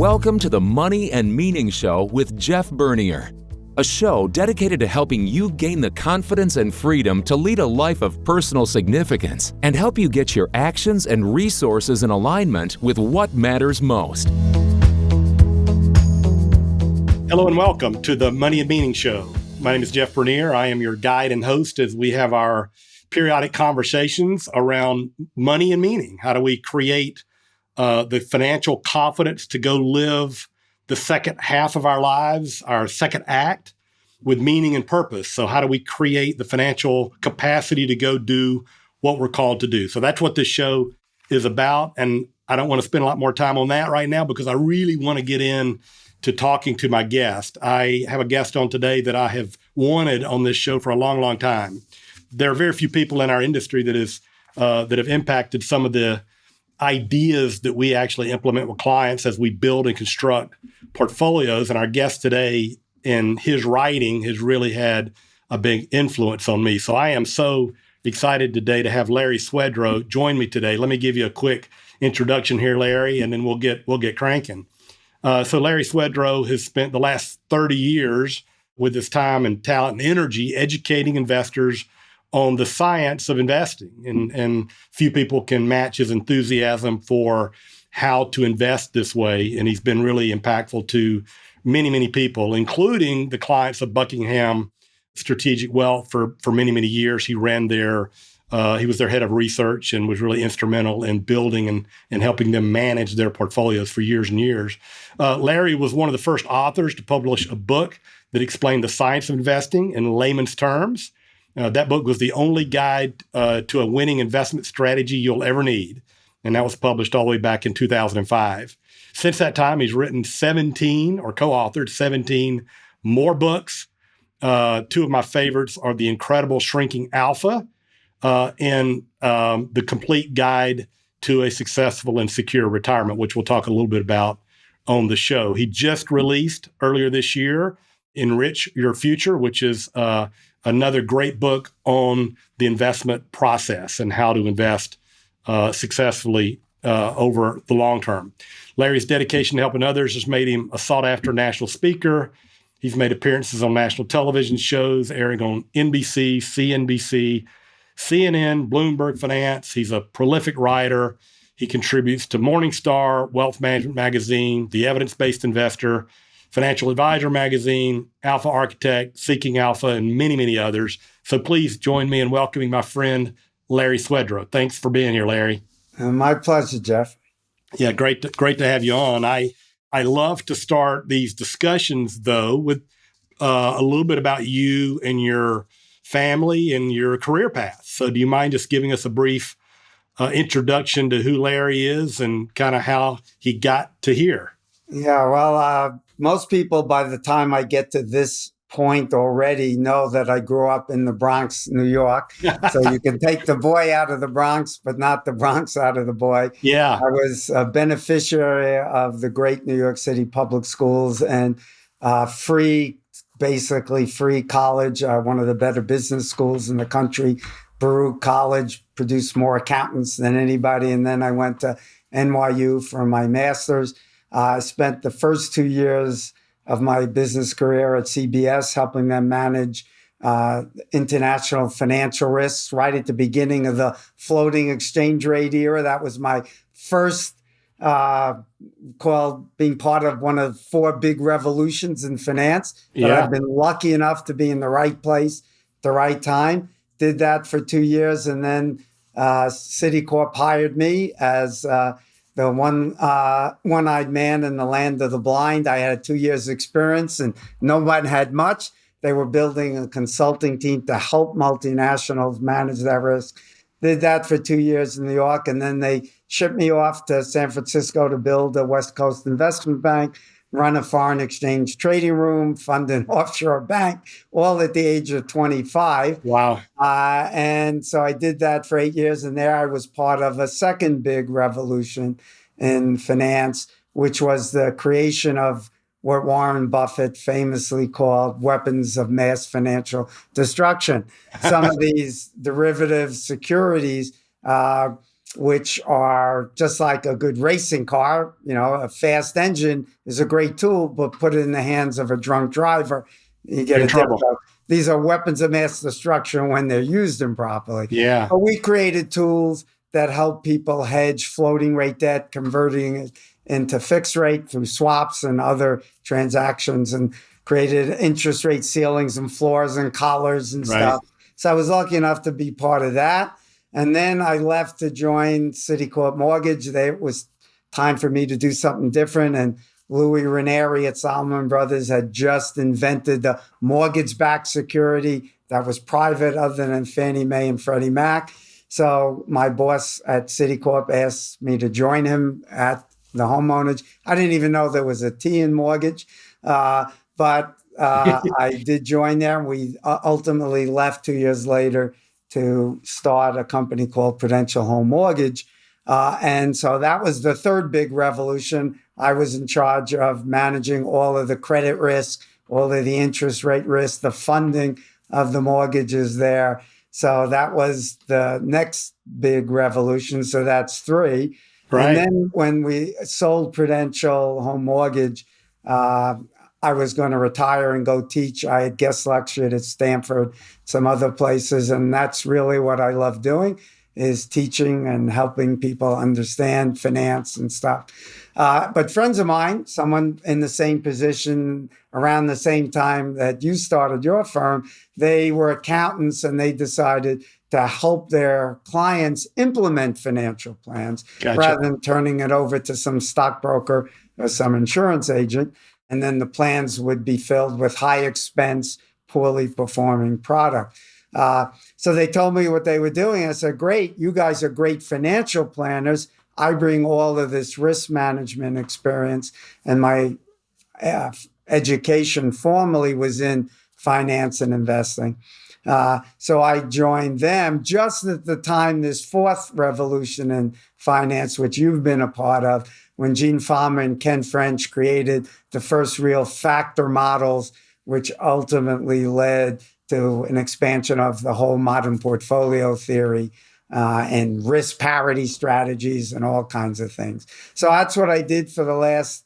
Welcome to the Money and Meaning Show with Jeff Bernier, a show dedicated to helping you gain the confidence and freedom to lead a life of personal significance and help you get your actions and resources in alignment with what matters most. Hello and welcome to the Money and Meaning Show. My name is Jeff Bernier. I am your guide and host as we have our periodic conversations around money and meaning. How do we create the financial confidence to go live the second half of our lives, our second act, with meaning and purpose? So how do we create the financial capacity to go do what we're called to do? So that's what this show is about. And I don't want to spend a lot more time on that right now because I really want to get in to talking to my guest. I have a guest on today that I have wanted on this show for a long, long time. There are very few people in our industry that have impacted some of the ideas that we actually implement with clients as we build and construct portfolios. And our guest today, in his writing, has really had a big influence on me. So I am so excited today to have Larry Swedroe join me today. Let me give you a quick introduction here, Larry, and then we'll get cranking. So Larry Swedroe has spent the last 30 years with his time and talent and energy educating investors on the science of investing. And few people can match his enthusiasm for how to invest this way. And he's been really impactful to many, many people, including the clients of Buckingham Strategic Wealth for many, many years. He ran he was their head of research and was really instrumental in building and helping them manage their portfolios for years and years. Larry was one of the first authors to publish a book that explained the science of investing in layman's terms. That book was the only guide to a winning investment strategy you'll ever need. And that was published all the way back in 2005. Since that time, he's written 17 or co-authored 17 more books. Two of my favorites are The Incredible Shrinking Alpha and The Complete Guide to a Successful and Secure Retirement, which we'll talk a little bit about on the show. He just released earlier this year Enrich Your Future, which is another great book on the investment process and how to invest successfully over the long term. Larry's dedication to helping others has made him a sought-after national speaker. He's made appearances on national television shows airing on NBC, CNBC, CNN, Bloomberg Finance. He's a prolific writer. He contributes to Morningstar, Wealth Management Magazine, The Evidence-Based Investor, Financial Advisor Magazine, Alpha Architect, Seeking Alpha, and many, many others. So please join me in welcoming my friend, Larry Swedroe. Thanks for being here, Larry. My pleasure, Jeff. Yeah, great to have you on. I love to start these discussions, though, with a little bit about you and your family and your career path. So do you mind just giving us a brief introduction to who Larry is and kind of how he got to here? Yeah, well, most people by the time I get to this point already know that I grew up in the Bronx, New York. So you can take the boy out of the Bronx, but not the Bronx out of the boy. Yeah. I was a beneficiary of the great New York City public schools and basically free college, one of the better business schools in the country. Baruch College produced more accountants than anybody. And then I went to NYU for my master's. I spent the first 2 years of my business career at CBS helping them manage international financial risks right at the beginning of the floating exchange rate era. That was my first being part of one of 4 big revolutions in finance. But Yeah. I've been lucky enough to be in the right place at the right time. Did that for 2 years, and then Citicorp hired me as the one-eyed man in the land of the blind. I had 2 years experience and no one had much. They were building a consulting team to help multinationals manage that risk. Did that for 2 years in New York. And then they shipped me off to San Francisco to build a West Coast investment bank, run a foreign exchange trading room, fund an offshore bank, all at the age of 25. Wow. And so I did that for 8 years. And there I was part of a second big revolution in finance, which was the creation of what Warren Buffett famously called weapons of mass financial destruction. Some of these derivative securities which are just like a good racing car. A fast engine is a great tool, but put it in the hands of a drunk driver, you get in trouble. These are weapons of mass destruction when they're used improperly. Yeah. But we created tools that help people hedge floating rate debt, converting it into fixed rate through swaps and other transactions, and created interest rate ceilings and floors and collars and stuff. So I was lucky enough to be part of that. And then I left to join Citicorp Mortgage. It was time for me to do something different. And Louis Ranieri at Salomon Brothers had just invented the mortgage-backed security that was private other than Fannie Mae and Freddie Mac. So my boss at Citicorp asked me to join him at the homeowners. I didn't even know there was a T in mortgage, but I did join there. We ultimately left 2 years later to start a company called Prudential Home Mortgage. And so that was the third big revolution. I was in charge of managing all of the credit risk, all of the interest rate risk, the funding of the mortgages there. So that was the next big revolution. So that's three. Right. And then when we sold Prudential Home Mortgage, I was going to retire and go teach. I had guest lectured at Stanford, some other places. And that's really what I love doing, is teaching and helping people understand finance and stuff. But friends of mine, someone in the same position around the same time that you started your firm, they were accountants and they decided to help their clients implement financial plans rather than turning it over to some stockbroker or some insurance agent. And then the plans would be filled with high expense, poorly performing product. So they told me what they were doing. I said, great, you guys are great financial planners. I bring all of this risk management experience, and my education formally was in finance and investing. So I joined them just at the time, this fourth revolution in finance, which you've been a part of, when Gene Fama and Ken French created the first real factor models, which ultimately led to an expansion of the whole modern portfolio theory and risk parity strategies and all kinds of things. So that's what I did for the last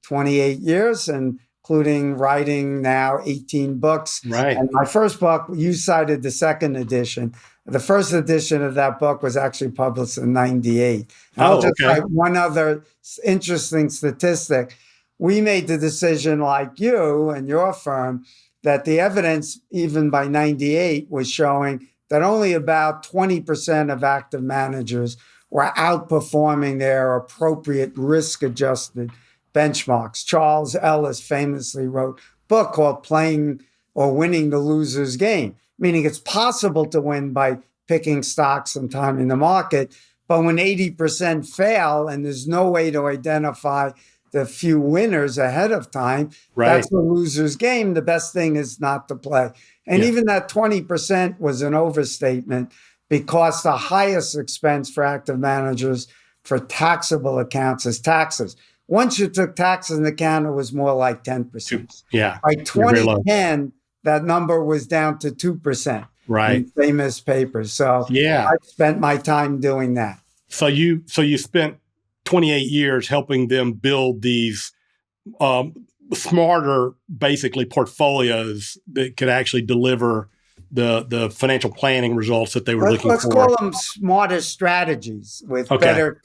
28 years, and including writing now 18 books. Right. And my first book, you cited the second edition. The first edition of that book was actually published in 98. I'll just cite one other interesting statistic. We made the decision, like you and your firm, that the evidence, even by 98, was showing that only about 20% of active managers were outperforming their appropriate risk-adjusted benchmarks. Charles Ellis famously wrote a book called Playing or Winning the Loser's Game, meaning it's possible to win by picking stocks and timing the market. But when 80% fail and there's no way to identify the few winners ahead of time, that's a loser's game. The best thing is not to play. And even that 20% was an overstatement, because the highest expense for active managers for taxable accounts is taxes. Once you took taxes into account, it was more like 10%. Yeah. By 2010, that number was down to 2%. Right. In famous papers. So I spent my time doing that. So you spent 28 years helping them build these smarter, basically, portfolios that could actually deliver the financial planning results that they were looking for. Let's call them smarter strategies with better,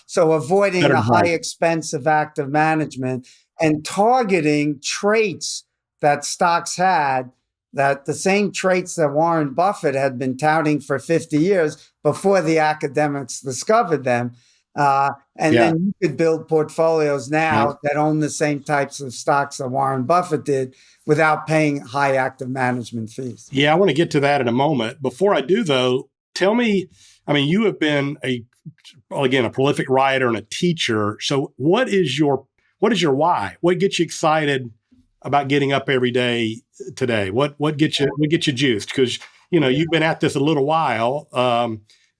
so avoiding the high expense of active management and targeting traits that stocks had, that the same traits that Warren Buffett had been touting for 50 years before the academics discovered them. Then you could build portfolios now that own the same types of stocks that Warren Buffett did without paying high active management fees. Yeah, I want to get to that in a moment. Before I do, though, tell me, you have been a prolific writer and a teacher. So what is your why? What gets you excited about getting up every day today? What gets you juiced? Because, you've been at this a little while.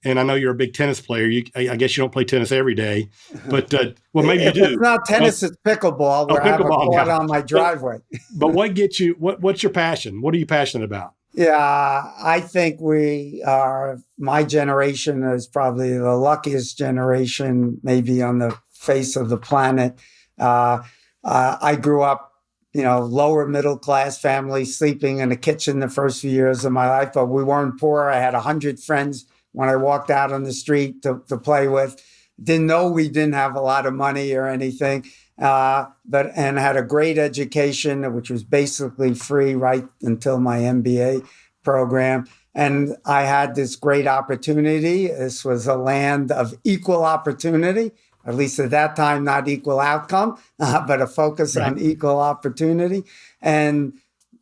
And I know you're a big tennis player. I guess you don't play tennis every day, but maybe you do. It's not tennis, it's pickleball, where I have a court on my driveway. But what gets you? What's your passion? What are you passionate about? Yeah, I think my generation is probably the luckiest generation maybe on the face of the planet. Uh, I grew up, lower middle class family, sleeping in the kitchen the first few years of my life, but we weren't poor. I had 100 friends when I walked out on the street to play with. Didn't know we didn't have a lot of money or anything, and had a great education, which was basically free right until my MBA program. And I had this great opportunity. This was a land of equal opportunity, at least at that time, not equal outcome, but a focus on equal opportunity. And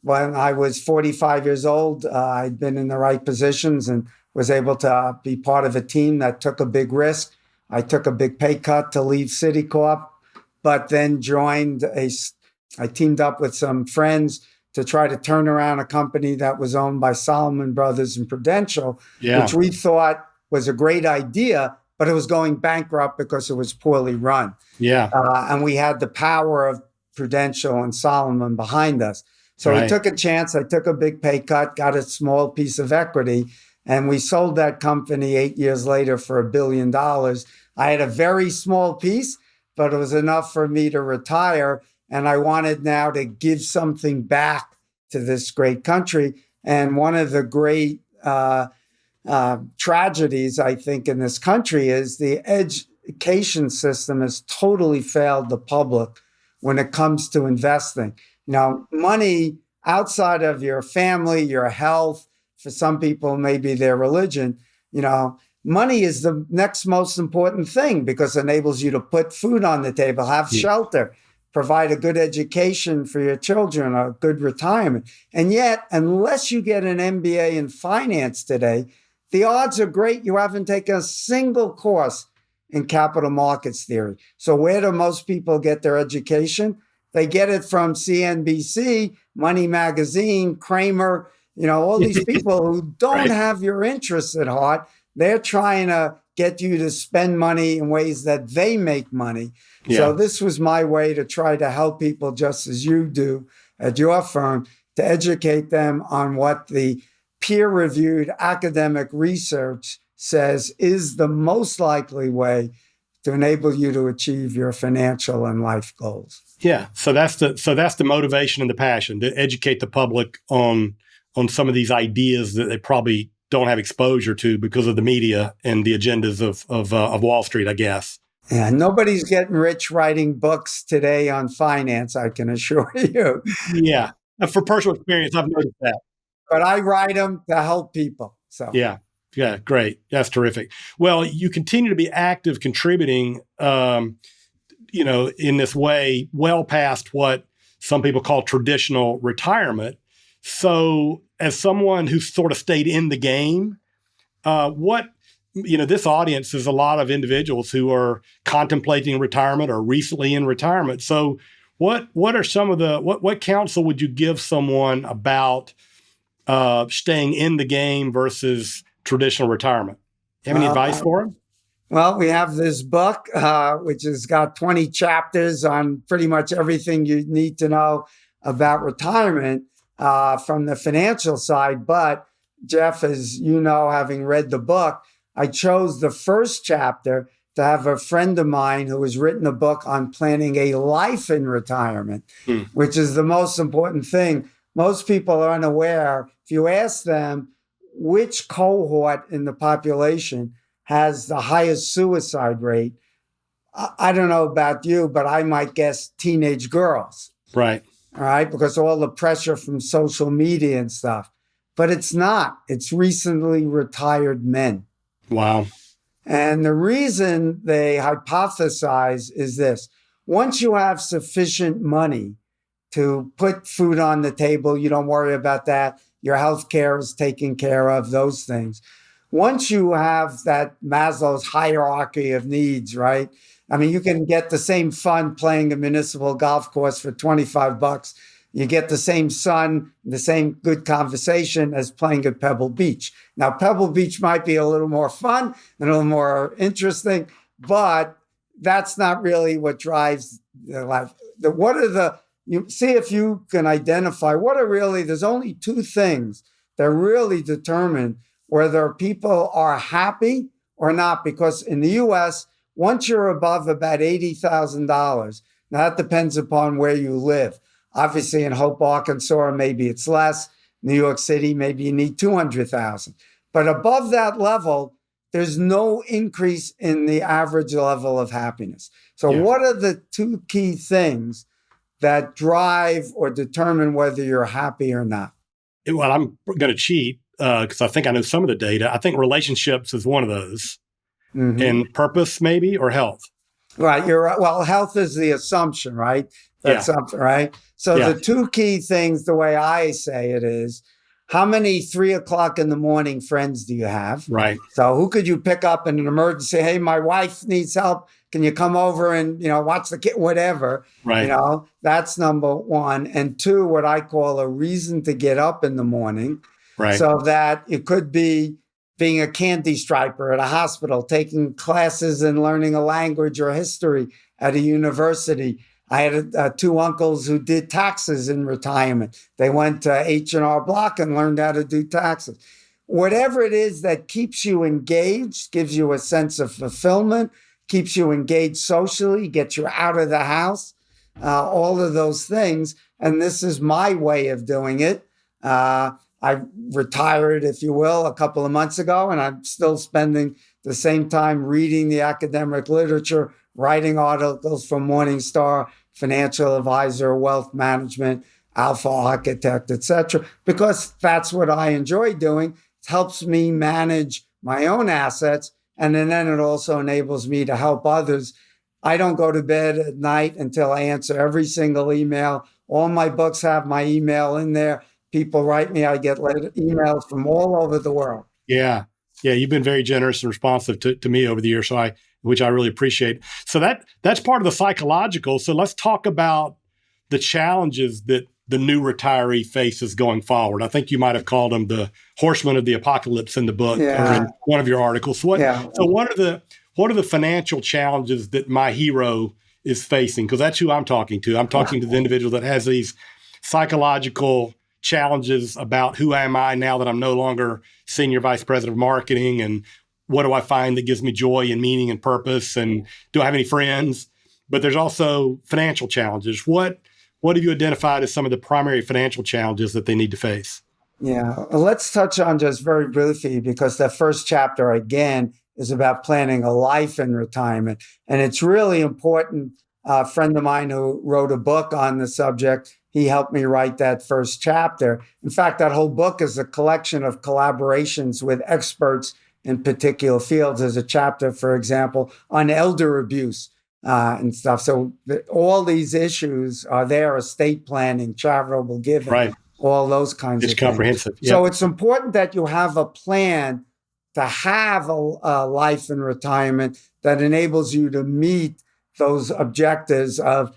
when I was 45 years old, I'd been in the right positions and was able to be part of a team that took a big risk. I took a big pay cut to leave Citicorp, but then I teamed up with some friends to try to turn around a company that was owned by Salomon Brothers and Prudential, which we thought was a great idea, but it was going bankrupt because it was poorly run. Yeah. And we had the power of Prudential and Salomon behind us. So we took a chance. I took a big pay cut, got a small piece of equity, and we sold that company 8 years later for $1 billion. I had a very small piece, but it was enough for me to retire. And I wanted now to give something back to this great country. And one of the great tragedies, I think, in this country is the education system has totally failed the public when it comes to investing. Money outside of your family, your health, for some people, maybe their religion, money is the next most important thing because it enables you to put food on the table, have shelter, provide a good education for your children, a good retirement. And yet, unless you get an MBA in finance today, the odds are great you haven't taken a single course in capital markets theory. So where do most people get their education? They get it from CNBC, Money Magazine, Kramer, all these people who don't have your interests at heart. They're trying to get you to spend money in ways that they make money. Yeah. So this was my way to try to help people, just as you do at your firm, to educate them on what the peer-reviewed academic research says is the most likely way to enable you to achieve your financial and life goals. Yeah. So that's the motivation and the passion to educate the public on some of these ideas that they probably don't have exposure to because of the media and the agendas of Wall Street, I guess. Yeah, nobody's getting rich writing books today on finance, I can assure you. Yeah. For personal experience, I've noticed that. But I write them to help people. So yeah, great. That's terrific. Well, you continue to be active contributing, in this way, well past what some people call traditional retirement. So as someone who sort of stayed in the game, this audience is a lot of individuals who are contemplating retirement or recently in retirement. So what are some of what counsel would you give someone about staying in the game versus traditional retirement? You have any advice for them? Well, we have this book, which has got 20 chapters on pretty much everything you need to know about retirement from the financial side. But Jeff, as you know, having read the book, I chose the first chapter to have a friend of mine who has written a book on planning a life in retirement, which is the most important thing. Most people are unaware. If you ask them which cohort in the population has the highest suicide rate, I don't know about you, but I might guess teenage girls. Right. All right. Because all the pressure from social media and stuff. But it's not. It's recently retired men. Wow. And the reason they hypothesize is this. Once you have sufficient money to put food on the table, you don't worry about that. Your health care is taken care of, those things. Once you have that Maslow's hierarchy of needs, right? I mean, you can get the same fun playing a municipal golf course for $25. You get the same sun, the same good conversation as playing at Pebble Beach. Now, Pebble Beach might be a little more fun and a little more interesting, but that's not really what drives the life. You see if you can identify there's only two things that really determine whether people are happy or not. Because in the US, once you're above about $80,000, now that depends upon where you live. Obviously, in Hope, Arkansas, maybe it's less. New York City, maybe you need 200,000. But above that level, there's no increase in the average level of happiness. So what are the two key things that drive or determine whether you're happy or not? Well, I'm going to cheat because I think I know some of the data. I think relationships is one of those. And purpose, maybe, or health. Right. You're right. Well, health is the assumption, right? That's something, right? So the two key things, the way I say it is, how many 3 o'clock in the morning friends do you have? Right. So who could you pick up in an emergency? Hey, my wife needs help. Can you come over and, watch the kid, whatever? Right. That's number one. And two, what I call a reason to get up in the morning. Right. So that it could be being a candy striper at a hospital, taking classes and learning a language or history at a university. I had two uncles who did taxes in retirement. They went to H&R Block and learned how to do taxes. Whatever it is that keeps you engaged, gives you a sense of fulfillment, keeps you engaged socially, gets you out of the house, all of those things. And this is my way of doing it. I retired, if you will, a couple of months ago, and I'm still spending the same time reading the academic literature, writing articles for Morningstar, Financial Advisor, Wealth Management, Alpha Architect, etc., because that's what I enjoy doing. It helps me manage my own assets, and then it also enables me to help others. I don't go to bed at night until I answer every single email. All my books have my email in there. People write me. I get emails from all over the world. Yeah. You've been very generous and responsive to me over the years, which I really appreciate. So that's part of the psychological. So let's talk about the challenges that the new retiree faces going forward. I think you might have called them the horsemen of the apocalypse in the book or in one of your articles. So what are the financial challenges that my hero is facing? Because that's who I'm talking to. I'm talking to the individual that has these psychological challenges about who am I now that I'm no longer senior vice president of marketing, and what do I find that gives me joy and meaning and purpose, and do I have any friends? But there's also financial challenges. What have you identified as some of the primary financial challenges that they need to face? Yeah, let's touch on just very briefly, because the first chapter, again, is about planning a life in retirement. And it's really important. A friend of mine who wrote a book on the subject, he helped me write that first chapter. In fact, that whole book is a collection of collaborations with experts in particular fields. There's a chapter, for example, on elder abuse and stuff. So all these issues are there: estate planning, charitable giving, all those kinds of things. It's comprehensive. Yep. So it's important that you have a plan to have a life in retirement that enables you to meet those objectives of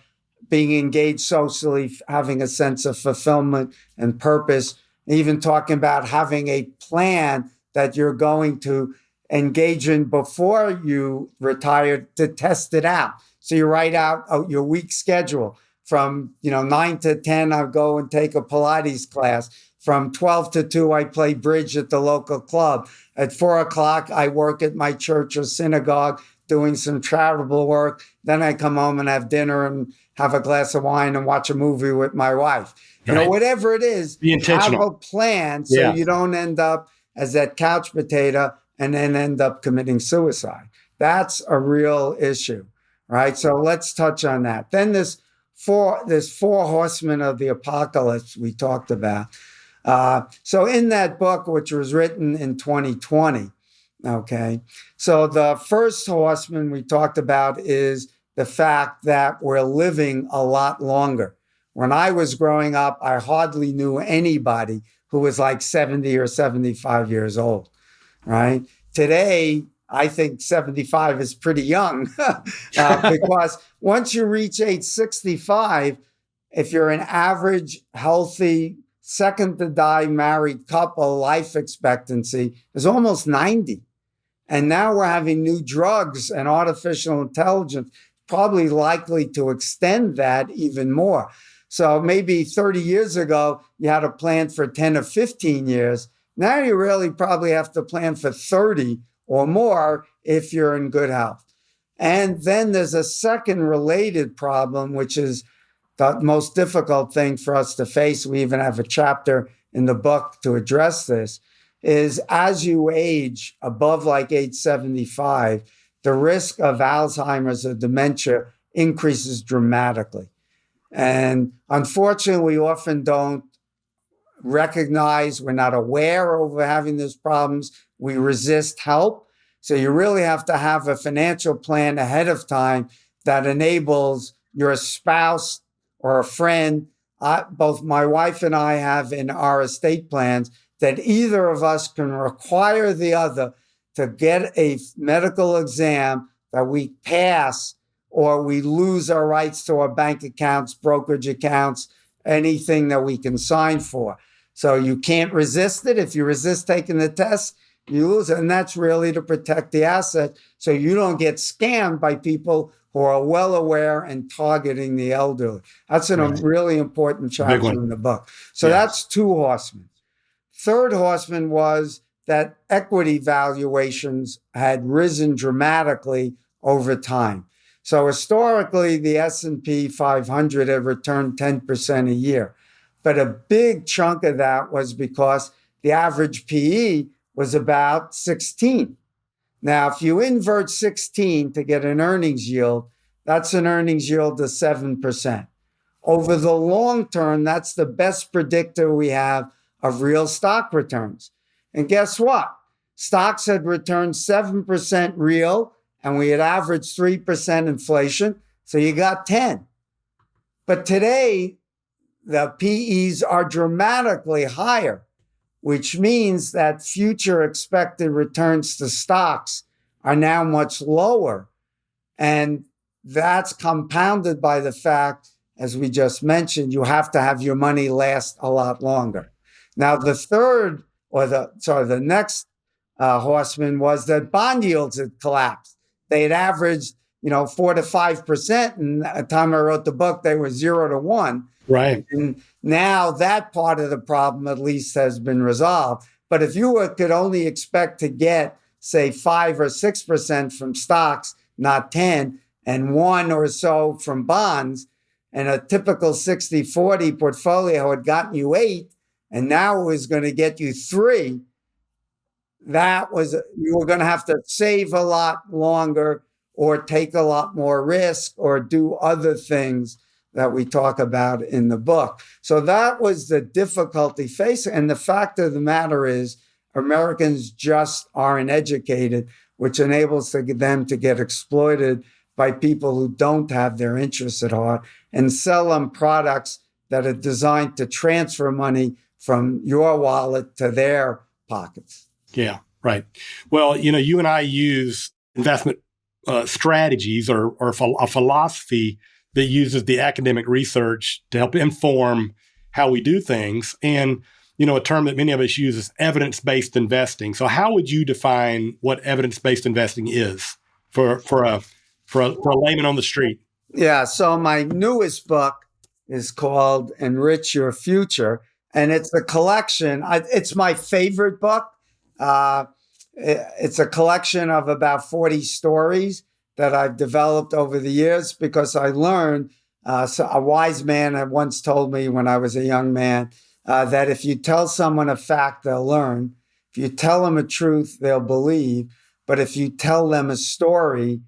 being engaged socially, having a sense of fulfillment and purpose, even talking about having a plan that you're going to engage in before you retire to test it out. So you write out your week schedule. From 9 to 10, I go and take a Pilates class. From 12 to 2, I play bridge at the local club. At 4 o'clock, I work at my church or synagogue doing some charitable work. Then I come home and have dinner and have a glass of wine and watch a movie with my wife. Whatever it is, be intentional. Have a plan so you don't end up as that couch potato and then end up committing suicide. That's a real issue, right? So let's touch on that. Then there's four horsemen of the apocalypse we talked about. So in that book, which was written in 2020, okay, so the first horseman we talked about is the fact that we're living a lot longer. When I was growing up, I hardly knew anybody who was like 70 or 75 years old, right? Today, I think 75 is pretty young because once you reach age 65, if you're an average, healthy, second to die married couple, life expectancy is almost 90. And now we're having new drugs and artificial intelligence, probably likely to extend that even more. So maybe 30 years ago, you had a plan for 10 or 15 years. Now you really probably have to plan for 30 or more if you're in good health. And then there's a second related problem, which is the most difficult thing for us to face. We even have a chapter in the book to address this, is as you age above like age 75, the risk of Alzheimer's or dementia increases dramatically. And unfortunately, we often don't recognize, we're not aware of having these problems. We resist help. So you really have to have a financial plan ahead of time that enables your spouse or a friend. Both my wife and I have in our estate plans that either of us can require the other to get a medical exam that we pass, or we lose our rights to our bank accounts, brokerage accounts, anything that we can sign for. So you can't resist it. If you resist taking the test, you lose it. And that's really to protect the asset so you don't get scammed by people who are well aware and targeting the elderly. That's a really important chapter in the book. So that's two horsemen. Third horseman was that equity valuations had risen dramatically over time. So historically, the S&P 500 had returned 10% a year. But a big chunk of that was because the average PE was about 16. Now, if you invert 16 to get an earnings yield, that's an earnings yield of 7%. Over the long term, that's the best predictor we have of real stock returns. And guess what? Stocks had returned 7% real, and we had averaged 3% inflation. So you got 10. But today, the PEs are dramatically higher, which means that future expected returns to stocks are now much lower. And that's compounded by the fact, as we just mentioned, you have to have your money last a lot longer. Now, the next horseman was that bond yields had collapsed. They had averaged, 4 to 5%. And at the time I wrote the book, they were 0 to 1. Right. And now that part of the problem at least has been resolved. But if you could only expect to get, say, 5 or 6% from stocks, not 10, and 1 or so from bonds, and a typical 60-40 portfolio had gotten you 8, and now it was going to get you 3, you were going to have to save a lot longer or take a lot more risk or do other things that we talk about in the book. So that was the difficulty facing. And the fact of the matter is, Americans just aren't educated, which enables them to get exploited by people who don't have their interests at heart and sell them products that are designed to transfer money from your wallet to their pockets. Yeah, right. Well, you and I use investment strategies or a philosophy that uses the academic research to help inform how we do things. And, a term that many of us use is evidence-based investing. So how would you define what evidence-based investing is for a layman on the street? Yeah. So my newest book is called Enrich Your Future. And it's a collection. It's my favorite book. It's a collection of about 40 stories that I've developed over the years because I learned, so a wise man had once told me when I was a young man, that if you tell someone a fact, they'll learn. If you tell them a truth, they'll believe. But if you tell them a story,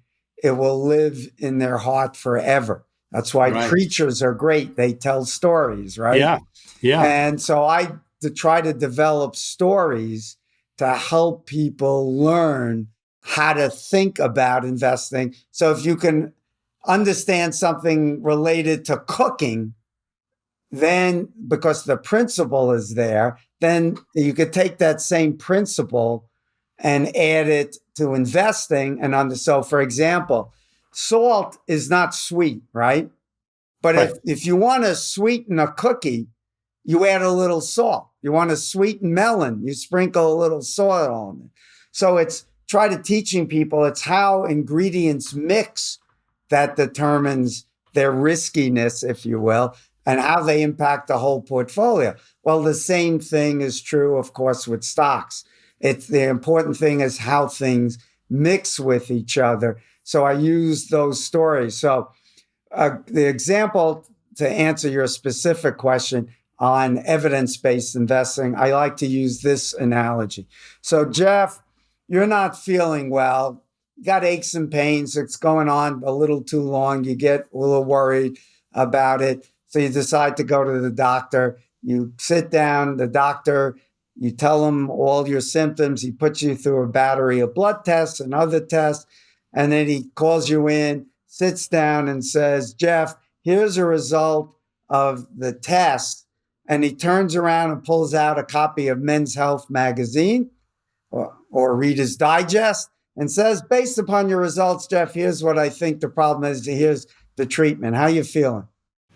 it will live in their heart forever. That's why preachers are great. They tell stories, right? Yeah. Yeah. And so I try to develop stories to help people learn how to think about investing. So if you can understand something related to cooking, then because the principle is there, then you could take that same principle and add it to investing. So for example, salt is not sweet, right? But if you want to sweeten a cookie, you add a little salt. You want to sweeten melon, you sprinkle a little salt on it. So it's try to teaching people it's how ingredients mix that determines their riskiness, if you will. and how they impact the whole portfolio. Well, the same thing is true, of course, with stocks. It's the important thing is how things mix with each other. So I use those stories. So the example to answer your specific question on evidence-based investing, I like to use this analogy. So Jeff, you're not feeling well. You got aches and pains. It's going on a little too long. You get a little worried about it. So you decide to go to the doctor. You sit down, the doctor, you tell him all your symptoms. He puts you through a battery of blood tests and other tests. And then he calls you in, sits down and says, Jeff, here's a result of the test. And he turns around and pulls out a copy of Men's Health magazine or Reader's Digest and says, based upon your results, Jeff, here's what I think the problem is. Here's the treatment. How you feeling?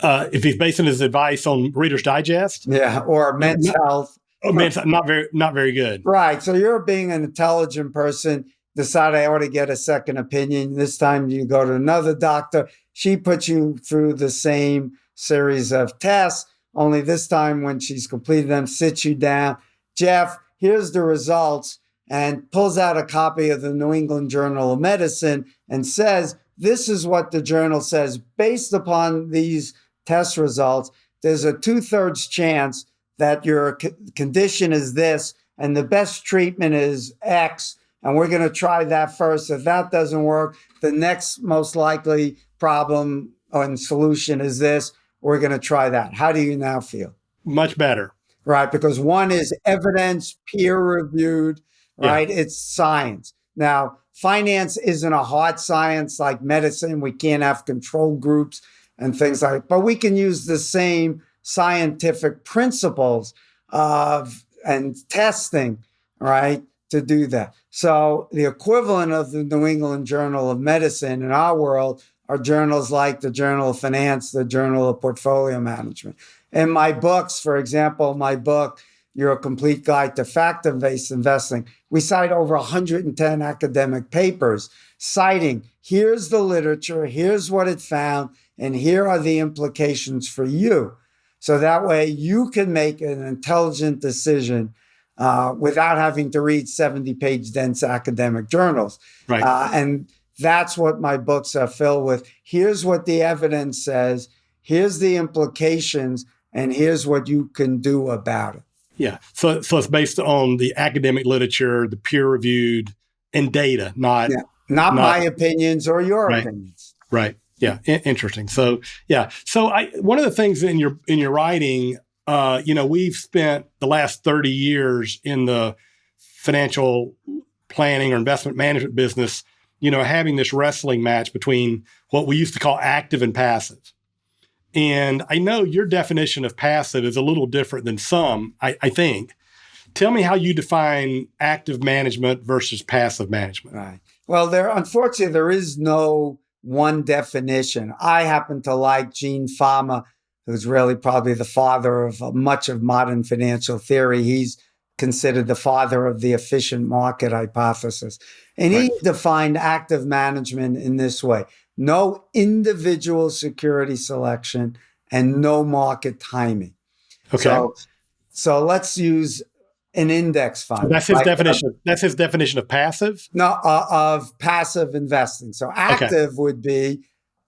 If he's basing his advice on Reader's Digest? Yeah, or Men's Health. Oh, man, not very good. Right. So you're being an intelligent person, decide I ought to get a second opinion. This time you go to another doctor. She puts you through the same series of tests, only this time when she's completed them, sits you down. Jeff, here's the results, and pulls out a copy of the New England Journal of Medicine and says, this is what the journal says. Based upon these test results, there's a 2/3 chance that your condition is this, and the best treatment is X, and we're going to try that first. If that doesn't work, the next most likely problem and solution is this. We're going to try that. How do you now feel? Much better. Right, because one is evidence, peer-reviewed, right? Yeah. It's science. Now, finance isn't a hard science like medicine. We can't have control groups and things like that. But we can use the same scientific principles and testing, right, to do that. So the equivalent of the New England Journal of Medicine in our world are journals like the Journal of Finance, the Journal of Portfolio Management. In my books, for example, my book, Your Complete Guide to Factor-Based Investing, we cite over 110 academic papers citing, here's the literature, here's what it found, and here are the implications for you. So that way you can make an intelligent decision without having to read 70-page dense academic journals. Right. And that's what my books are filled with. Here's what the evidence says. Here's the implications. And here's what you can do about it. Yeah. So it's based on the academic literature, the peer-reviewed, and data, not my opinions or your opinions. Right. Yeah. Interesting. So, yeah. So one of the things in your writing, we've spent the last 30 years in the financial planning or investment management business, having this wrestling match between what we used to call active and passive. And I know your definition of passive is a little different than some, I think. Tell me how you define active management versus passive management. Right. Well, unfortunately, there is no one definition. I happen to like Gene Fama, who's really probably the father of much of modern financial theory. He's considered the father of the efficient market hypothesis. And he defined active management in this way: no individual security selection and no market timing. Okay. So let's use an index fund. So that's his definition. That's his definition of passive? No, of passive investing. So active would be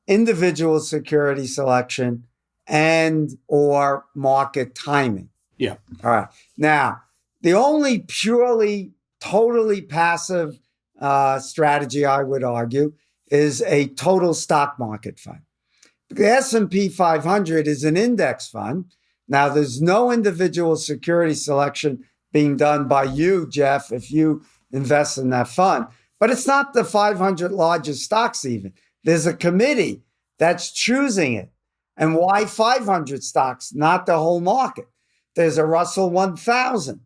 individual security selection and or market timing. Yeah. All right. Now, the only purely, totally passive strategy, I would argue, is a total stock market fund. The S&P 500 is an index fund. Now, there's no individual security selection being done by you, Jeff, if you invest in that fund. But it's not the 500 largest stocks even. There's a committee that's choosing it. And why 500 stocks, not the whole market? There's a Russell 1000,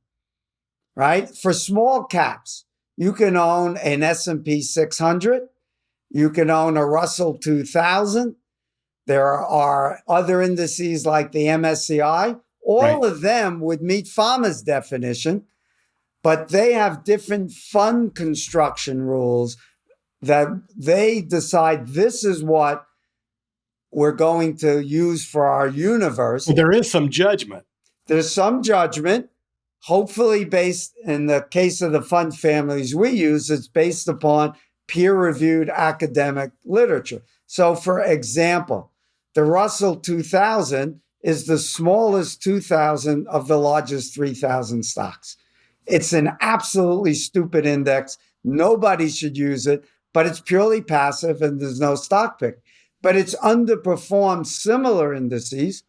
right? For small caps, you can own an S&P 600. You can own a Russell 2000. There are other indices like the MSCI. All of them would meet Fama's definition, but they have different fund construction rules that they decide this is what we're going to use for our universe. Well, there is some judgment. There's some judgment, hopefully based, in the case of the fund families we use, it's based upon peer-reviewed academic literature. So for example, the Russell 2000 is the smallest 2,000 of the largest 3,000 stocks. It's an absolutely stupid index. Nobody should use it, but it's purely passive and there's no stock pick. But it's underperformed similar indices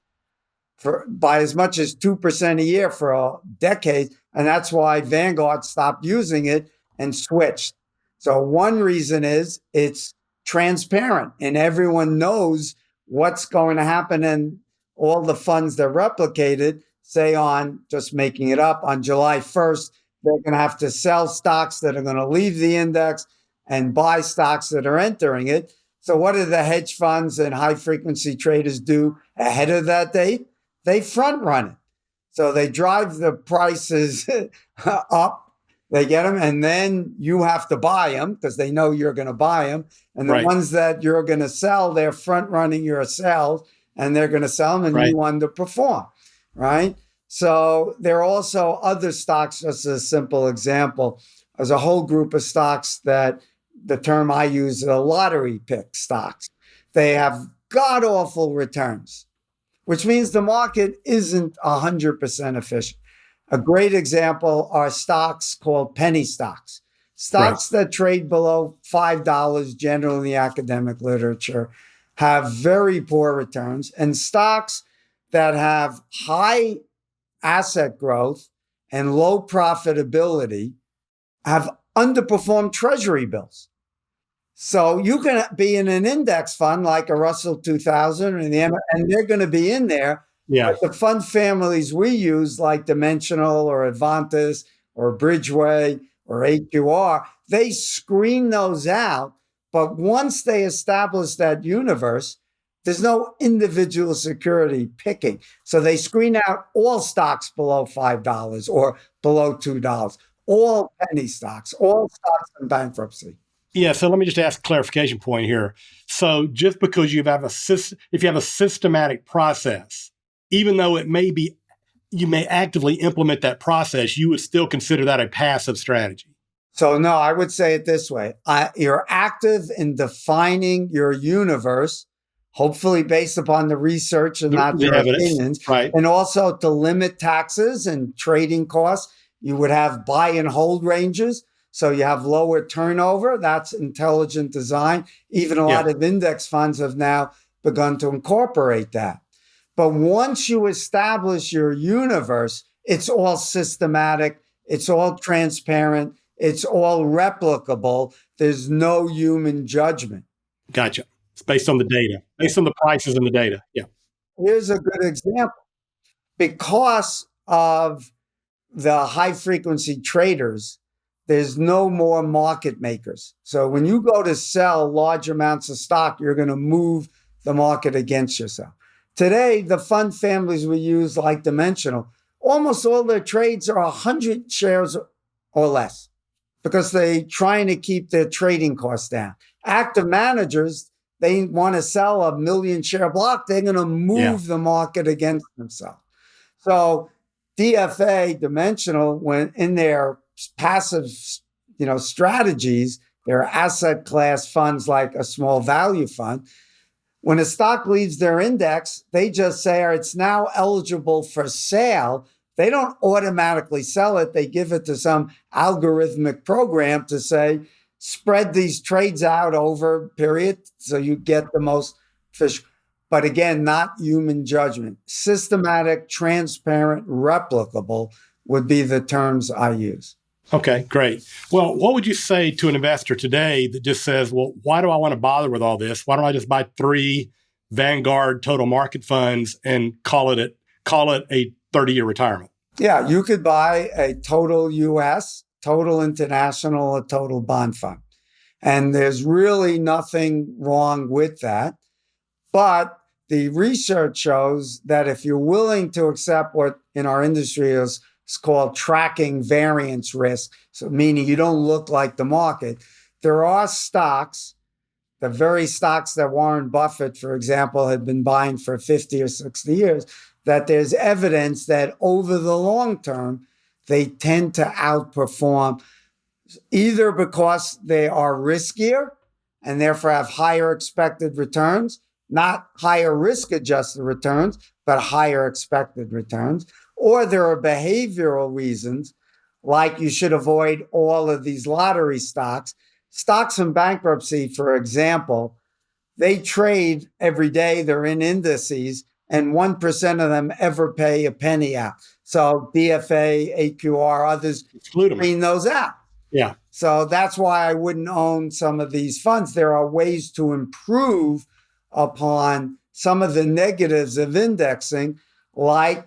by as much as 2% a year for a decade. And that's why Vanguard stopped using it and switched. So one reason is it's transparent and everyone knows what's going to happen. And all the funds that replicated, say on, just making it up, on July 1st, they're going to have to sell stocks that are going to leave the index and buy stocks that are entering it. So what do the hedge funds and high frequency traders do ahead of that date? They front run it. So they drive the prices up, they get them, and then you have to buy them because they know you're going to buy them. And the ones that you're going to sell, they're front running your sales and they're going to sell them and you underperform, right? So there are also other stocks, just a simple example. There's a whole group of stocks that the term I use are lottery pick stocks. They have god-awful returns, which means the market isn't 100% efficient. A great example are stocks called penny stocks. Stocks that trade below $5, generally in the academic literature, have very poor returns. And stocks that have high asset growth and low profitability have underperformed treasury bills. So you can be in an index fund like a Russell 2000 and they're going to be in there. Yeah. But the fund families we use, like Dimensional or Advantis or Bridgeway or AQR, they screen those out. But once they establish that universe, there's no individual security picking. So they screen out all stocks below $5 or below $2, all penny stocks, all stocks in bankruptcy. Yeah, so let me just ask a clarification point here. So just because if you have a systematic process, even though it may be, you may actively implement that process, you would still consider that a passive strategy. So no, I would say it this way. You're active in defining your universe, hopefully based upon the research and not your opinions. Right. And also to limit taxes and trading costs, you would have buy and hold ranges. So you have lower turnover. That's intelligent design. Even a lot of index funds have now begun to incorporate that. But once you establish your universe, it's all systematic, it's all transparent, it's all replicable. There's no human judgment. Gotcha. It's based on the data, based on the prices and the data. Yeah. Here's a good example. Because of the high frequency traders, there's no more market makers. So when you go to sell large amounts of stock, you're going to move the market against yourself. Today, the fund families we use, like Dimensional, almost all their trades are 100 shares or less because they're trying to keep their trading costs down. Active managers, they want to sell a 1 million share block. They're going to move the market against themselves. So DFA, Dimensional, when in their passive, strategies, their asset class funds like a small value fund, when a stock leaves their index, they just say, it's now eligible for sale. They don't automatically sell it. They give it to some algorithmic program to say, spread these trades out over a period so you get the most fish. But again, not human judgment. Systematic, transparent, replicable would be the terms I use. Okay, great. Well, what would you say to an investor today that just says, well, why do I want to bother with all this? Why don't I just buy 3 Vanguard total market funds and call it a 30-year retirement? Yeah, you could buy a total US, total international, a total bond fund. And there's really nothing wrong with that. But the research shows that if you're willing to accept what in our industry is called tracking variance risk, so meaning you don't look like the market, there are stocks the very stocks that Warren Buffett, for example, had been buying for 50 or 60 years, that there's evidence that over the long term, they tend to outperform, either because they are riskier and therefore have higher expected returns, not higher risk adjusted returns, but higher expected returns, or there are behavioral reasons, like you should avoid all of these lottery stocks. Stocks in bankruptcy, for example, they trade every day, they're in indices, and 1% of them ever pay a penny out. So DFA, AQR, others clean those out. Yeah. So that's why I wouldn't own some of these funds. There are ways to improve upon some of the negatives of indexing, like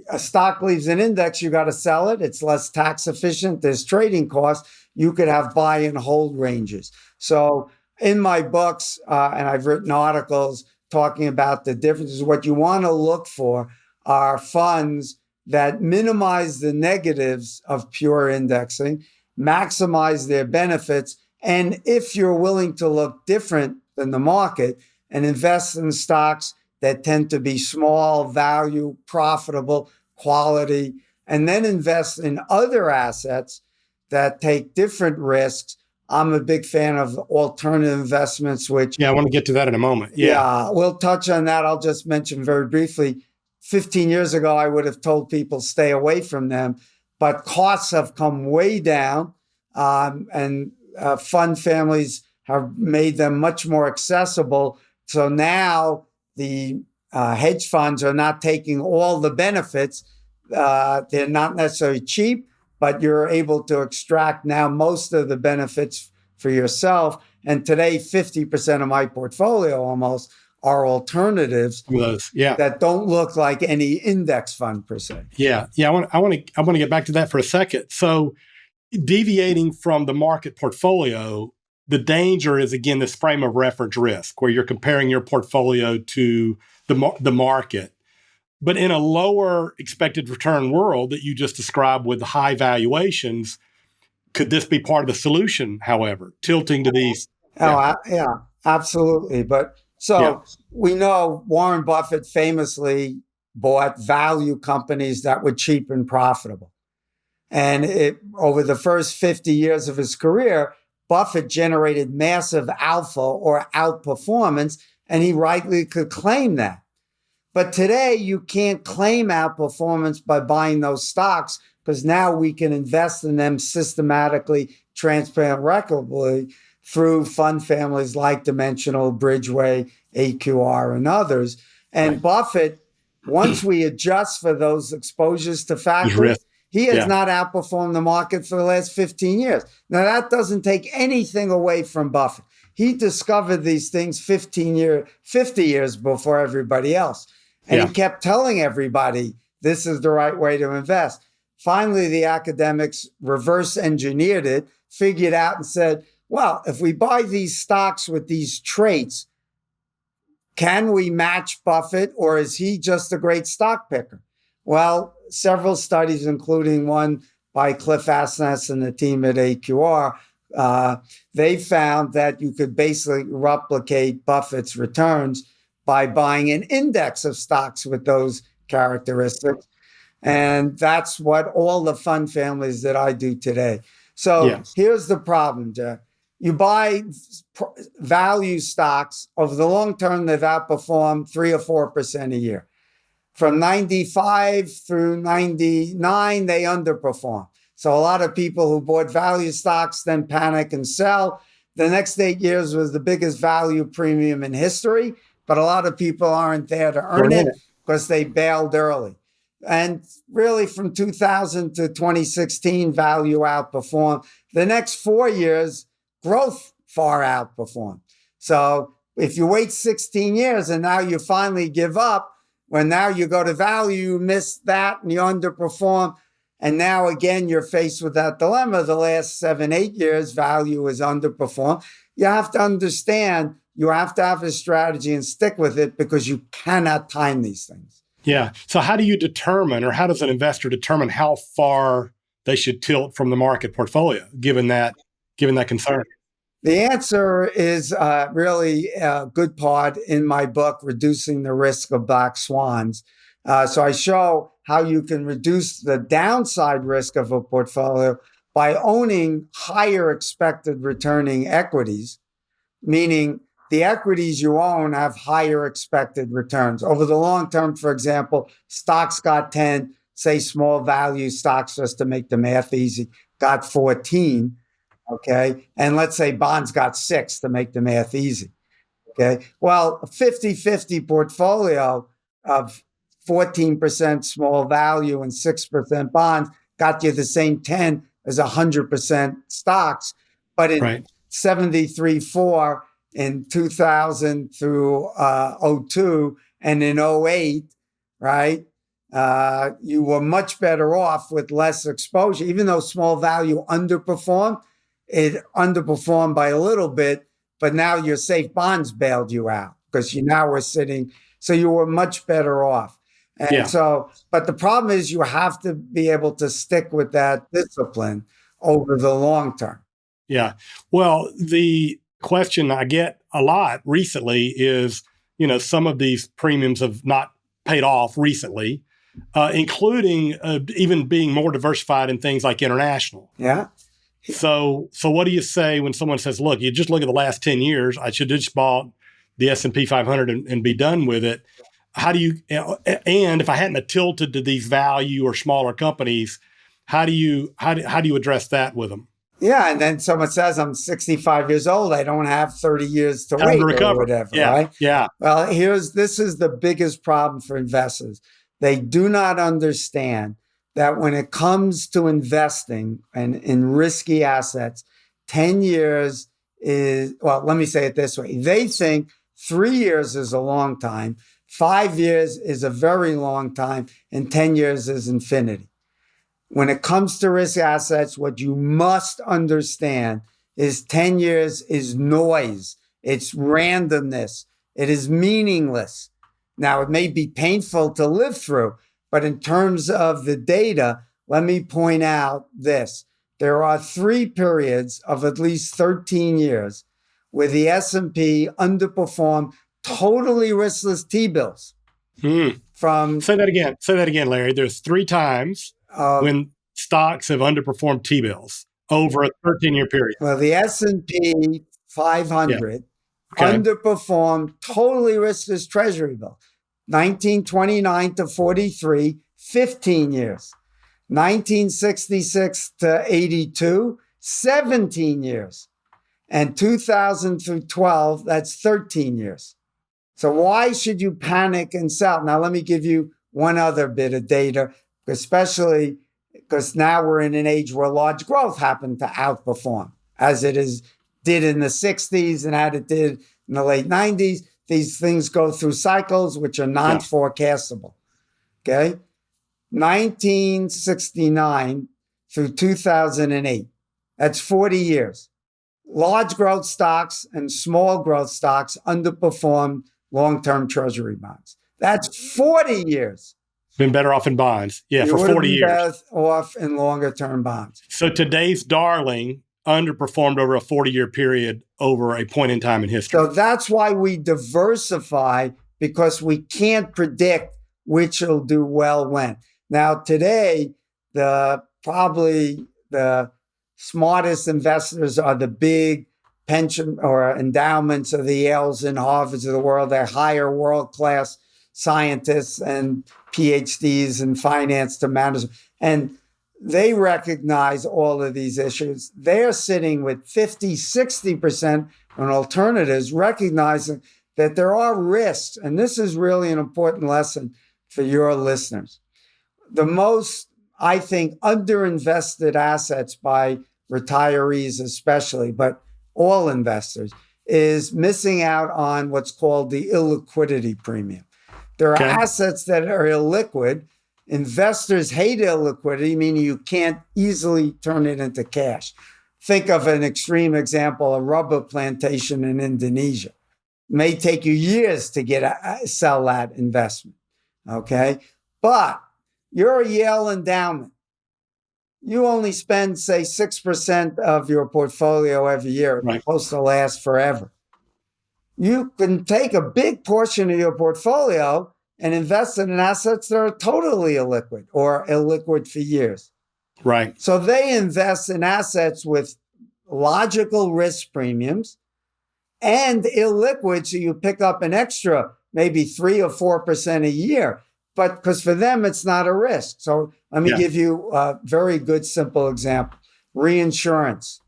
a stock leaves an index, you got to sell it. It's less tax efficient. There's trading costs. You could have buy and hold ranges. So in my books, and I've written articles talking about the differences, what you want to look for are funds that minimize the negatives of pure indexing, maximize their benefits, and if you're willing to look different than the market and invest in stocks that tend to be small, value, profitable, quality, and then invest in other assets that take different risks. I'm a big fan of alternative investments, which... Yeah, I want to get to that in a moment. Yeah, we'll touch on that. I'll just mention very briefly, 15 years ago, I would have told people stay away from them, but costs have come way down, and fund families have made them much more accessible. So now the hedge funds are not taking all the benefits. They're not necessarily cheap, but you're able to extract now most of the benefits for yourself. And today, 50% of my portfolio almost are alternatives that don't look like any index fund per se. Yeah. I want to get back to that for a second. So deviating from the market portfolio, the danger is, again, this frame of reference risk where you're comparing your portfolio to the market. But in a lower expected return world that you just described with high valuations, could this be part of the solution, however, tilting to these? Yeah, absolutely. But we know Warren Buffett famously bought value companies that were cheap and profitable. And over the first 50 years of his career, Buffett generated massive alpha or outperformance, and he rightly could claim that. But today, you can't claim outperformance by buying those stocks because now we can invest in them systematically, transparently, recoverably through fund families like Dimensional, Bridgeway, AQR, and others. And Buffett, once we adjust for those exposures to factors, he has not outperformed the market for the last 15 years. Now, that doesn't take anything away from Buffett. He discovered these things 50 years before everybody else. And he kept telling everybody, this is the right way to invest. Finally, the academics reverse engineered it, figured out and said, well, if we buy these stocks with these traits, can we match Buffett, or is he just a great stock picker? Well, several studies, including one by Cliff Asness and the team at AQR, they found that you could basically replicate Buffett's returns by buying an index of stocks with those characteristics. And that's what all the fund families that I do today. So here's the problem, Jeff. You buy value stocks. Over the long term, they've outperformed 3 or 4% a year. From 95 through 99, they underperform. So a lot of people who bought value stocks then panic and sell. The next 8 years was the biggest value premium in history, but a lot of people aren't there to earn it because they bailed early. And really from 2000 to 2016, value outperformed. The next 4 years, growth far outperformed. So if you wait 16 years and now you finally give up, when now you go to value, you miss that and you underperform. And now again, you're faced with that dilemma. The last 7, 8 years, value is underperformed. You have to understand, you have to have a strategy and stick with it because you cannot time these things. Yeah. So how do you determine, or how does an investor determine how far they should tilt from the market portfolio, given that concern? The answer is really a good part in my book, Reducing the Risk of Black Swans. So I show how you can reduce the downside risk of a portfolio by owning higher expected returning equities, meaning the equities you own have higher expected returns. Over the long term, for example, stocks got 10, say small value stocks, just to make the math easy, got 14. Okay. And let's say bonds got 6 to make the math easy. Okay. Well, a 50-50 portfolio of 14% small value and 6% bonds got you the same 10 as 100% stocks. But in 73-4 in 2000 through 02 and in 08, right? You were much better off with less exposure, even though small value underperformed. It underperformed by a little bit, but now your safe bonds bailed you out because you now were sitting. So you were much better off. And so, but the problem is you have to be able to stick with that discipline over the long term. Yeah. Well, the question I get a lot recently is, some of these premiums have not paid off recently, including even being more diversified in things like international. Yeah. So what do you say when someone says, look, you just look at the last 10 years, I should have just bought the S&P 500 and be done with it. How do you, and if I hadn't tilted to these value or smaller companies, how do you address that with them? Yeah. And then someone says, I'm 65 years old. I don't have 30 years to wait or whatever, right? Yeah. Well, this is the biggest problem for investors. They do not understand that when it comes to investing and in risky assets, 10 years is, well, let me say it this way. They think 3 years is a long time, 5 years is a very long time, and 10 years is infinity. When it comes to risk assets, what you must understand is 10 years is noise. It's randomness. It is meaningless. Now, it may be painful to live through, but in terms of the data, let me point out this. There are 3 periods of at least 13 years where the S&P underperformed totally riskless T-bills. Say that again, Larry. There's 3 times when stocks have underperformed T-bills over a 13-year period. Well, the S&P 500 underperformed totally riskless treasury bills. 1929 to 43, 15 years. 1966 to 82, 17 years. And 2000 through 12, that's 13 years. So why should you panic and sell? Now, let me give you one other bit of data, especially because now we're in an age where large growth happened to outperform, as it did in the 60s and as it did in the late 90s. These things go through cycles which are non-forecastable. Okay? 1969 through 2008. That's 40 years. Large growth stocks and small growth stocks underperformed long-term treasury bonds. That's 40 years. Been better off in bonds. Yeah, for 40 years. Better off in longer-term bonds. So today's darling underperformed over a 40-year period over a point in time in history. So that's why we diversify, because we can't predict which will do well when. Now, today, probably the smartest investors are the big pension or endowments of the Yales and Harvards of the world. They hire world-class scientists and PhDs in finance to manage. And they recognize all of these issues. They're sitting with 50, 60% on alternatives, recognizing that there are risks. And this is really an important lesson for your listeners. The most, I think, underinvested assets by retirees especially, but all investors, is missing out on what's called the illiquidity premium. There are assets that are illiquid. Investors hate illiquidity, meaning you can't easily turn it into cash. Think of an extreme example, a rubber plantation in Indonesia. It may take you years to sell that investment, okay? But you're a Yale endowment. you only spend, say, 6% of your portfolio every year. It's Right. supposed to last forever. You can take a big portion of your portfolio and invest it in assets that are totally illiquid or illiquid for years. Right. So they invest in assets with logical risk premiums and illiquid, so you pick up an extra maybe 3 or 4% a year. But because for them, it's not a risk. So let me give you a very good, simple example. Reinsurance.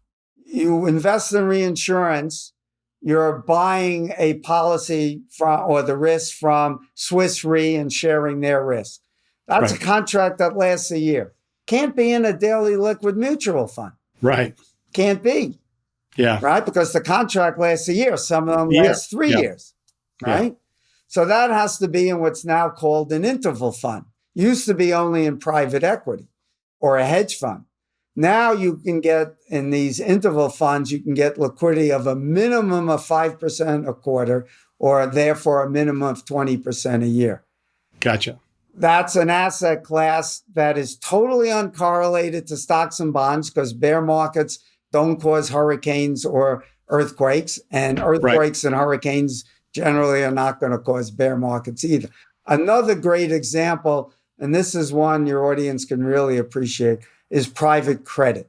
You invest in reinsurance, you're buying a policy from, or the risk from Swiss Re and sharing their risk. That's a contract that lasts a year. Can't be in a daily liquid mutual fund. Right. Can't be. Yeah. Right? Because the contract lasts a year. Some of them last 3 years. Right? Yeah. So that has to be in what's now called an interval fund. Used to be only in private equity or a hedge fund. Now you can get in these interval funds, you can get liquidity of a minimum of 5% a quarter, or therefore a minimum of 20% a year. Gotcha. That's an asset class that is totally uncorrelated to stocks and bonds because bear markets don't cause hurricanes or earthquakes, and earthquakes and hurricanes generally are not going to cause bear markets either. Another great example, and this is one your audience can really appreciate, is private credit.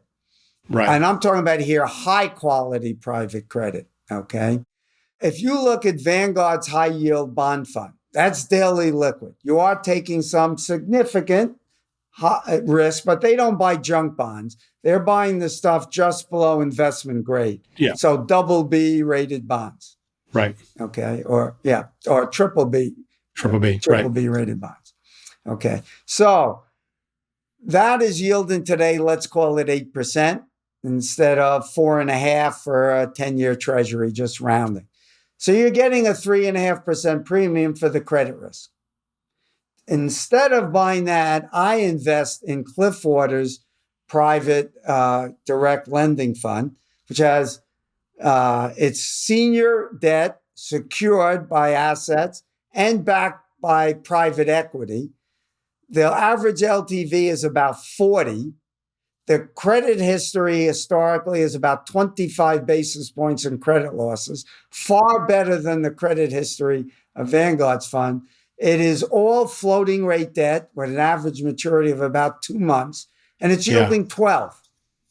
Right. And I'm talking about here high quality private credit, okay? If you look at Vanguard's high yield bond fund, that's daily liquid. You are taking some significant risk, but they don't buy junk bonds. They're buying the stuff just below investment grade. Yeah. So BB rated bonds. Right. Okay. Or triple B. Triple B. Triple B rated bonds. Okay. So that is yielding today, let's call it 8% instead of 4.5% for a 10-year treasury, just rounding. So you're getting a 3.5% premium for the credit risk. Instead of buying that, I invest in Cliffwater's private direct lending fund, which has its senior debt secured by assets and backed by private equity. The average LTV is about 40. The credit history historically is about 25 basis points in credit losses, far better than the credit history of Vanguard's fund. It is all floating rate debt with an average maturity of about 2 months, and it's yielding 12.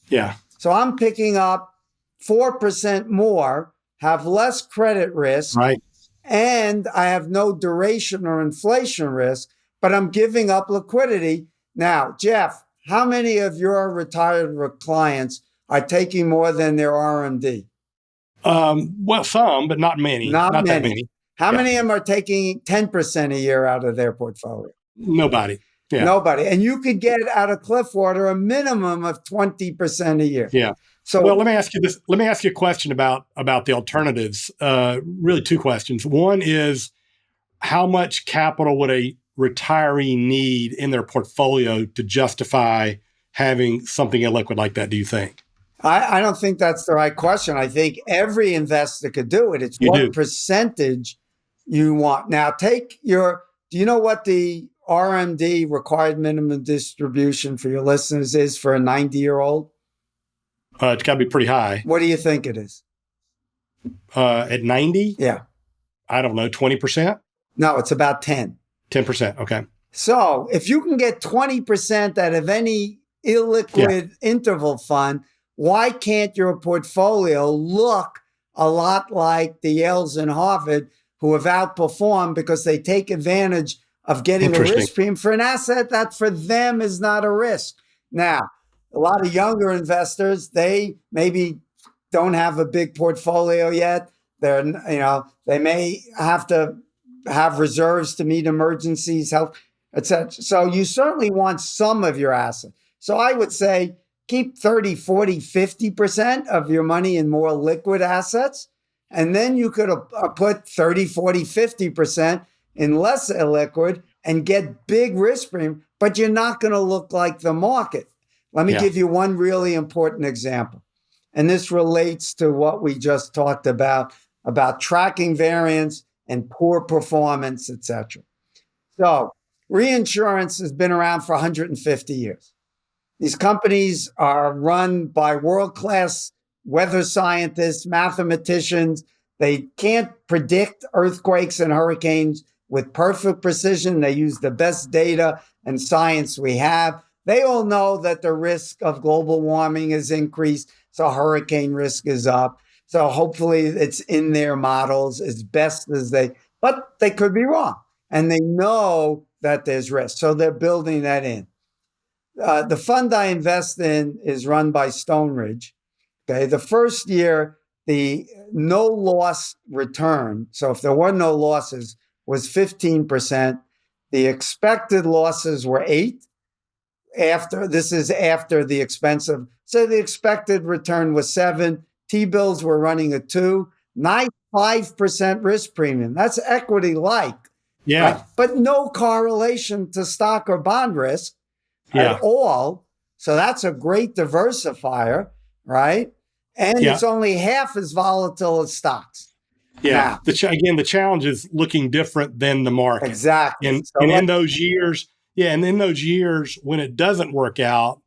Yeah. So I'm picking up 4% more, have less credit risk, right, and I have no duration or inflation risk, but I'm giving up liquidity. Now, Jeff, how many of your retired clients are taking more than their RMD? Well, some, but not many. Not that many. many. How many of them are taking 10% a year out of their portfolio? Nobody. Yeah. Nobody. And you could get out of Cliffwater a minimum of 20% a year. Yeah. So, well, let me ask you this. Let me ask you a question about the alternatives. Really, two questions. One is, how much capital would a retiree need in their portfolio to justify having something illiquid like that, do you think? I don't think that's the right question. I think every investor could do it. It's what percentage you want. Now, do you know what the RMD, required minimum distribution, for your listeners is for a 90-year-old? It's got to be pretty high. What do you think it is? At 90? Yeah. I don't know, 20%? No, it's about 10. 10%, okay. So if you can get 20% out of any illiquid interval fund, why can't your portfolio look a lot like the Yales and Harvard, who have outperformed because they take advantage of getting a risk premium for an asset that for them is not a risk? Now, a lot of younger investors, they maybe don't have a big portfolio yet. They may have to have reserves to meet emergencies, health, etc. So you certainly want some of your assets. So I would say keep 30, 40, 50% of your money in more liquid assets. And then you could put 30, 40, 50% in less illiquid and get big risk premium, but you're not going to look like the market. Let me give you one really important example. And this relates to what we just talked about tracking variance and poor performance, etc. So reinsurance has been around for 150 years. These companies are run by world-class weather scientists, mathematicians. They can't predict earthquakes and hurricanes with perfect precision. They use the best data and science we have. They all know that the risk of global warming is increased, so hurricane risk is up. So hopefully it's in their models as best as but they could be wrong. And they know that there's risk. So they're building that in. The fund I invest in is run by Stonebridge. Okay. The first year, the no loss return, so if there were no losses, was 15%. The expected losses were 8%. This is after the expensive. So the expected return was 7%. T-bills were running at 2%. Nice 5% risk premium. That's equity-like. Yeah. Right? But no correlation to stock or bond risk at all. So that's a great diversifier, right? And it's only half as volatile as stocks. Yeah. Now, again, the challenge is looking different than the market. Exactly. And in those years, and in those years when it doesn't work out,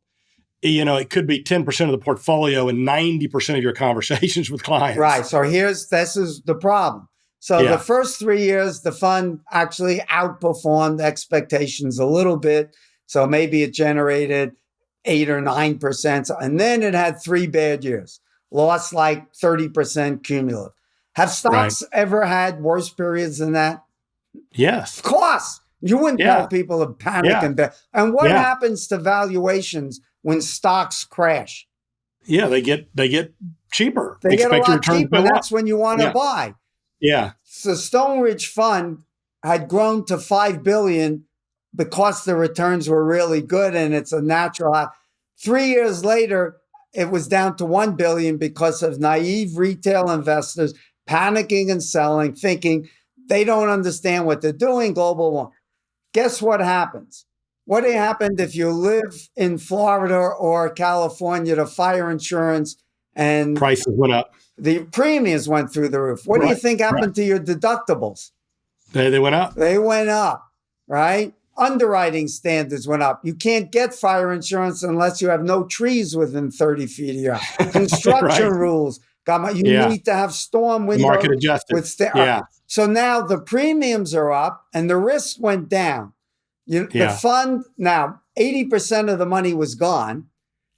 it could be 10% of the portfolio and 90% of your conversations with clients. Right. So this is the problem. So the first 3 years, the fund actually outperformed expectations a little bit. So maybe it generated 8 or 9%. And then it had 3 bad years, lost like 30% cumulative. Have stocks ever had worse periods than that? Yes. Of course. You wouldn't tell people to panic and bet. And what happens to valuations when stocks crash? Yeah, they get cheaper. They get a lot cheaper. That's when you want to buy. Yeah. So Stonebridge Fund had grown to $5 billion because the returns were really good, and it's a natural. 3 years later, it was down to $1 billion because of naive retail investors panicking and selling, thinking they don't understand what they're doing. Global warming. Guess what happens? What happened if you live in Florida or California? The fire insurance and prices went up. The premiums went through the roof. What do you think happened to your deductibles? They went up. They went up, right? Underwriting standards went up. You can't get fire insurance unless you have no trees within 30 feet of your house. Construction rules. You need to have storm windows. Market adjusted. So now the premiums are up and the risk went down. The fund, now 80% of the money was gone,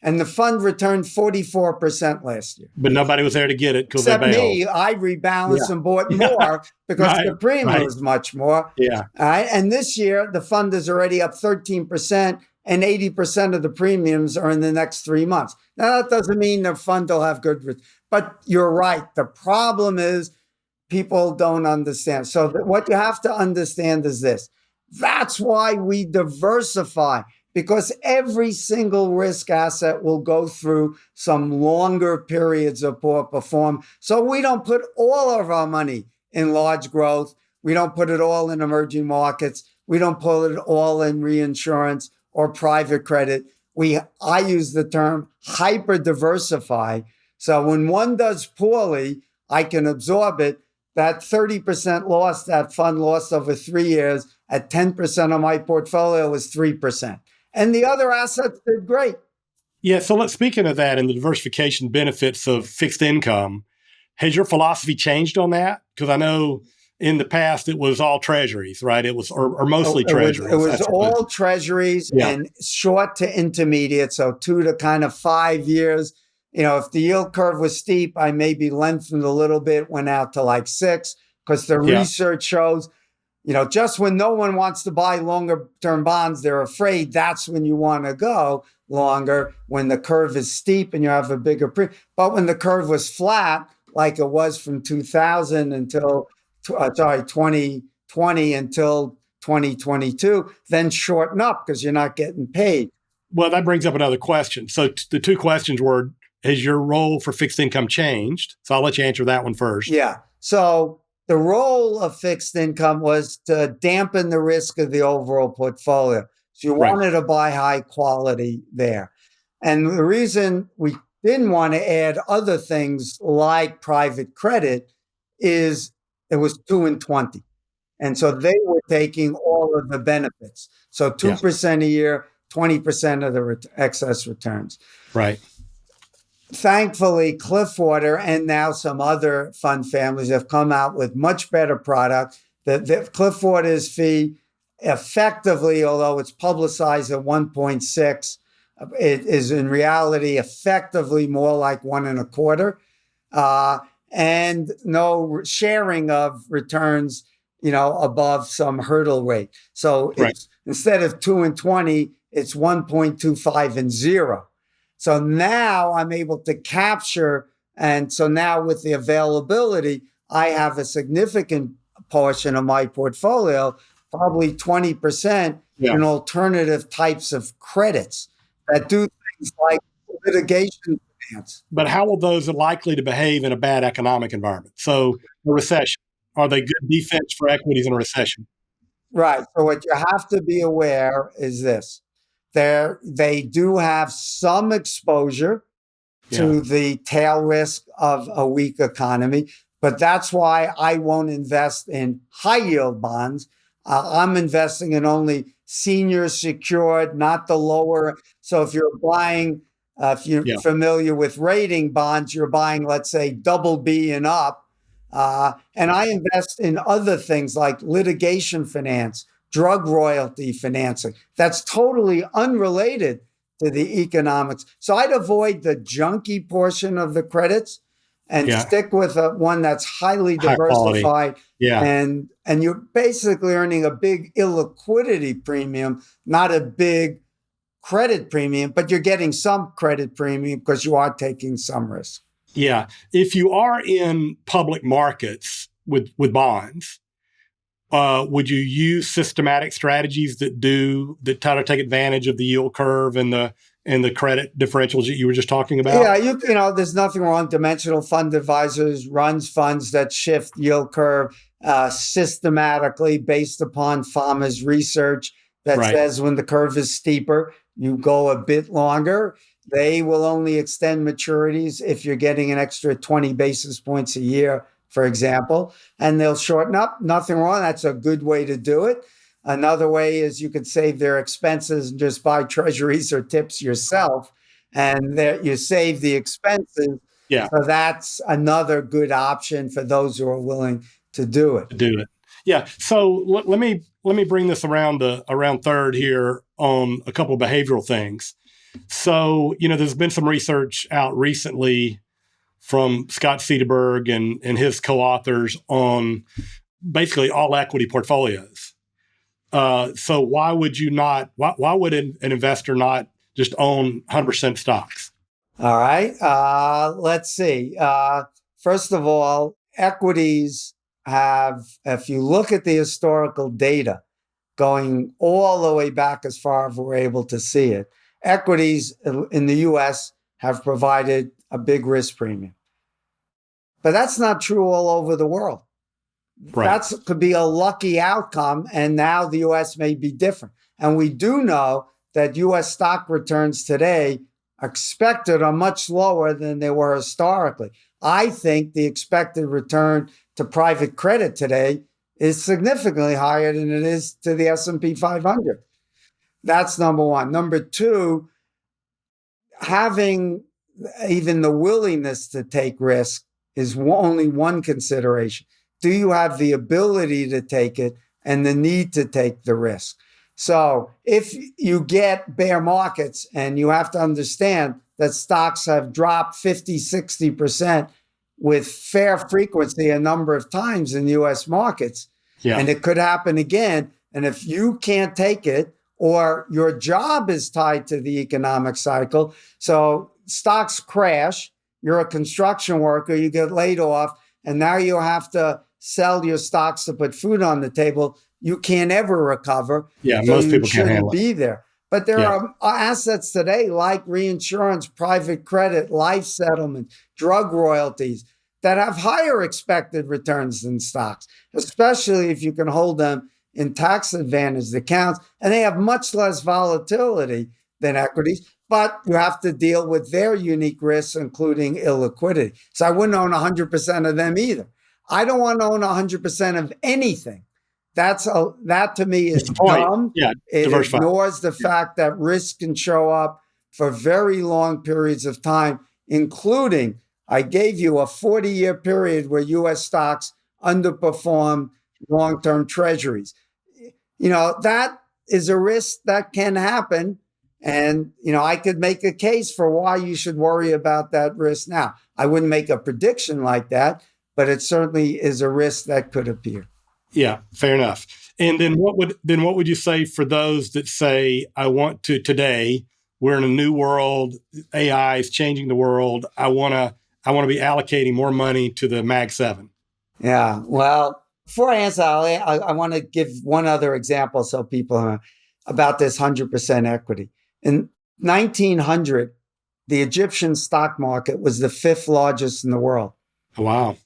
and the fund returned 44% last year. But nobody was there to get it because they bailed. Except me, I rebalanced and bought more because the premium was much more. Yeah. All right. And this year, the fund is already up 13%, and 80% of the premiums are in the next 3 months. Now, that doesn't mean the fund will have good returns. But you're right. The problem is people don't understand. So what you have to understand is this. That's why we diversify, because every single risk asset will go through some longer periods of poor performance. So we don't put all of our money in large growth. We don't put it all in emerging markets. We don't put it all in reinsurance or private credit. I use the term hyper diversify. So when one does poorly, I can absorb it. That 30% loss that fund lost over 3 years at 10% of my portfolio was 3%. And the other assets did great. Yeah. So speaking of that and the diversification benefits of fixed income, has your philosophy changed on that? Because I know in the past it was all treasuries, right? It was or mostly treasuries. It was all treasuries and short to intermediate, so 2 to kind of 5 years. If the yield curve was steep, I maybe lengthened a little bit, went out to like 6, because the research shows, just when no one wants to buy longer term bonds, they're afraid that's when you want to go longer, when the curve is steep and you have a bigger premium. But when the curve was flat, like it was from 2000 until 2020 until 2022, then shorten up because you're not getting paid. Well, that brings up another question. So the two questions were, has your role for fixed income changed? So I'll let you answer that one first. Yeah. So the role of fixed income was to dampen the risk of the overall portfolio. So you wanted to buy high quality there. And the reason we didn't want to add other things like private credit is it was 2 and 20. And so they were taking all of the benefits. So 2% a year, 20% of the excess returns. Right. Thankfully, Cliffwater and now some other fund families have come out with much better product. The Cliffwater's fee effectively, although it's publicized at 1.6, it is in reality effectively more like 1.25, and no sharing of returns, above some hurdle rate. So it's instead of 2 and 20, it's 1.25 and 0. So now I'm able to capture. And so now with the availability, I have a significant portion of my portfolio, probably 20% in alternative types of credits that do things like litigation finance. But how will those are likely to behave in a bad economic environment? So a recession, are they good defense for equities in a recession? Right. So what you have to be aware is this. They do have some exposure to the tail risk of a weak economy, but that's why I won't invest in high yield bonds. I'm investing in only senior secured, not the lower. So if you're buying, if you're familiar with rating bonds, you're buying, let's say, double B and up. And I invest in other things like litigation finance, drug royalty financing. That's totally unrelated to the economics. So I'd avoid the junky portion of the credits and stick with one that's highly diversified. And you're basically earning a big illiquidity premium, not a big credit premium, but you're getting some credit premium because you are taking some risk. Yeah. If you are in public markets with bonds, would you use systematic strategies that try to take advantage of the yield curve and the credit differentials that you were just talking about? Yeah, there's nothing wrong. Dimensional fund advisors runs funds that shift yield curve systematically based upon Farmer's research that says when the curve is steeper, you go a bit longer. They will only extend maturities if you're getting an extra 20 basis points a year, for example, and they'll shorten up. Nothing wrong. That's a good way to do it. Another way is you could save their expenses and just buy treasuries or tips yourself, and you save the expenses. Yeah. So that's another good option for those who are willing to do it. Yeah. So let me bring this around third here on a couple of behavioral things. So, there's been some research out recently from Scott Sederberg and his co-authors on basically all equity portfolios. So why would an investor not just own 100% stocks? All right. Let's see. First of all, equities if you look at the historical data going all the way back as far as we're able to see it, equities in the U.S. have provided a big risk premium. But that's not true all over the world. That could be a lucky outcome, and now the U.S. may be different. And we do know that U.S. stock returns today expected are much lower than they were historically. I think the expected return to private credit today is significantly higher than it is to the S&P 500. That's number one. Number two, having even the willingness to take risk is only one consideration. Do you have the ability to take it and the need to take the risk? So if you get bear markets, and you have to understand that stocks have dropped 50, 60% with fair frequency a number of times in U.S. markets, and it could happen again. And if you can't take it, or your job is tied to the economic cycle, so stocks crash, you're a construction worker, you get laid off, and now you have to sell your stocks to put food on the table, you can't ever recover. Yeah, so most people can't handle it. Be there. But there are assets today like reinsurance, private credit, life settlement, drug royalties that have higher expected returns than stocks, especially if you can hold them in tax advantaged accounts, and they have much less volatility than equities, but you have to deal with their unique risks, including illiquidity. So I wouldn't own 100% of them either. I don't want to own 100% of anything that to me is That's the point. dumb. Yeah, It diversify. ignores the fact that risk can show up for very long periods of time, including I gave you a 40-year period where U.S. stocks underperformed long-term treasuries. That is a risk that can happen. And, I could make a case for why you should worry about that risk now. I wouldn't make a prediction like that, but it certainly is a risk that could appear. Yeah, fair enough. And then what would you say for those that say, I want to today, we're in a new world, AI is changing the world. I want to be allocating more money to the Mag 7. Yeah. Well, before I answer, I want to give one other example so people know about this 100% equity. In 1900, the Egyptian stock market was the 5th largest in the world. Wow.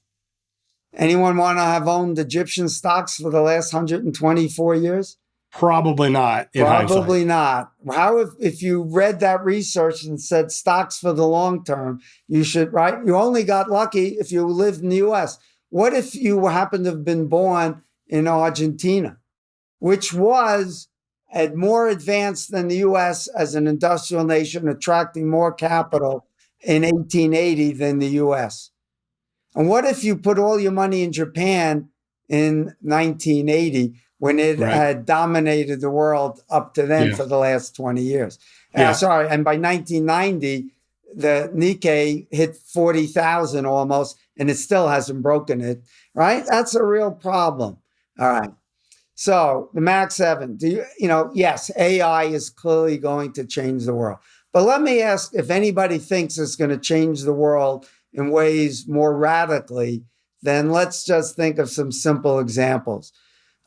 Anyone want to have owned Egyptian stocks for the last 124 years? Probably not. Probably not. How if you read that research and said stocks for the long term, you should, right? You only got lucky if you lived in the US. What if you happened to have been born in Argentina, which was more advanced than the US as an industrial nation, attracting more capital in 1880 than the US? And what if you put all your money in Japan in 1980 when it had dominated the world up to then for the last 20 years? And by 1990, the Nikkei hit 40,000 almost, and it still hasn't broken it, right? That's a real problem. All right. So the Mag 7, yes, AI is clearly going to change the world. But let me ask if anybody thinks it's going to change the world in ways more radically, then let's just think of some simple examples.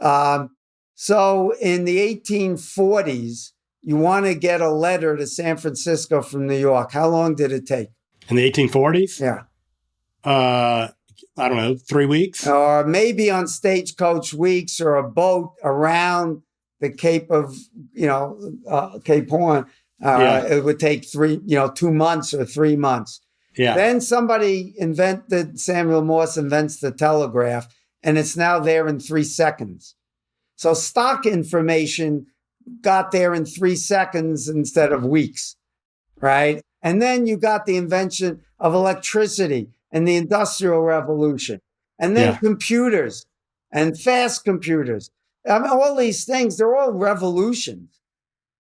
So in the 1840s, you want to get a letter to San Francisco from New York. How long did it take? In the 1840s? Yeah. I don't know, 3 weeks? Or maybe on stagecoach weeks or a boat around the Cape of, Cape Horn. It would take 2 months or 3 months. Yeah. Then Samuel Morse invents the telegraph, and it's now there in 3 seconds. So stock information got there in 3 seconds instead of weeks, right? And then you got the invention of electricity and the Industrial Revolution, and then computers and fast computers. I mean, all these things, they're all revolutions,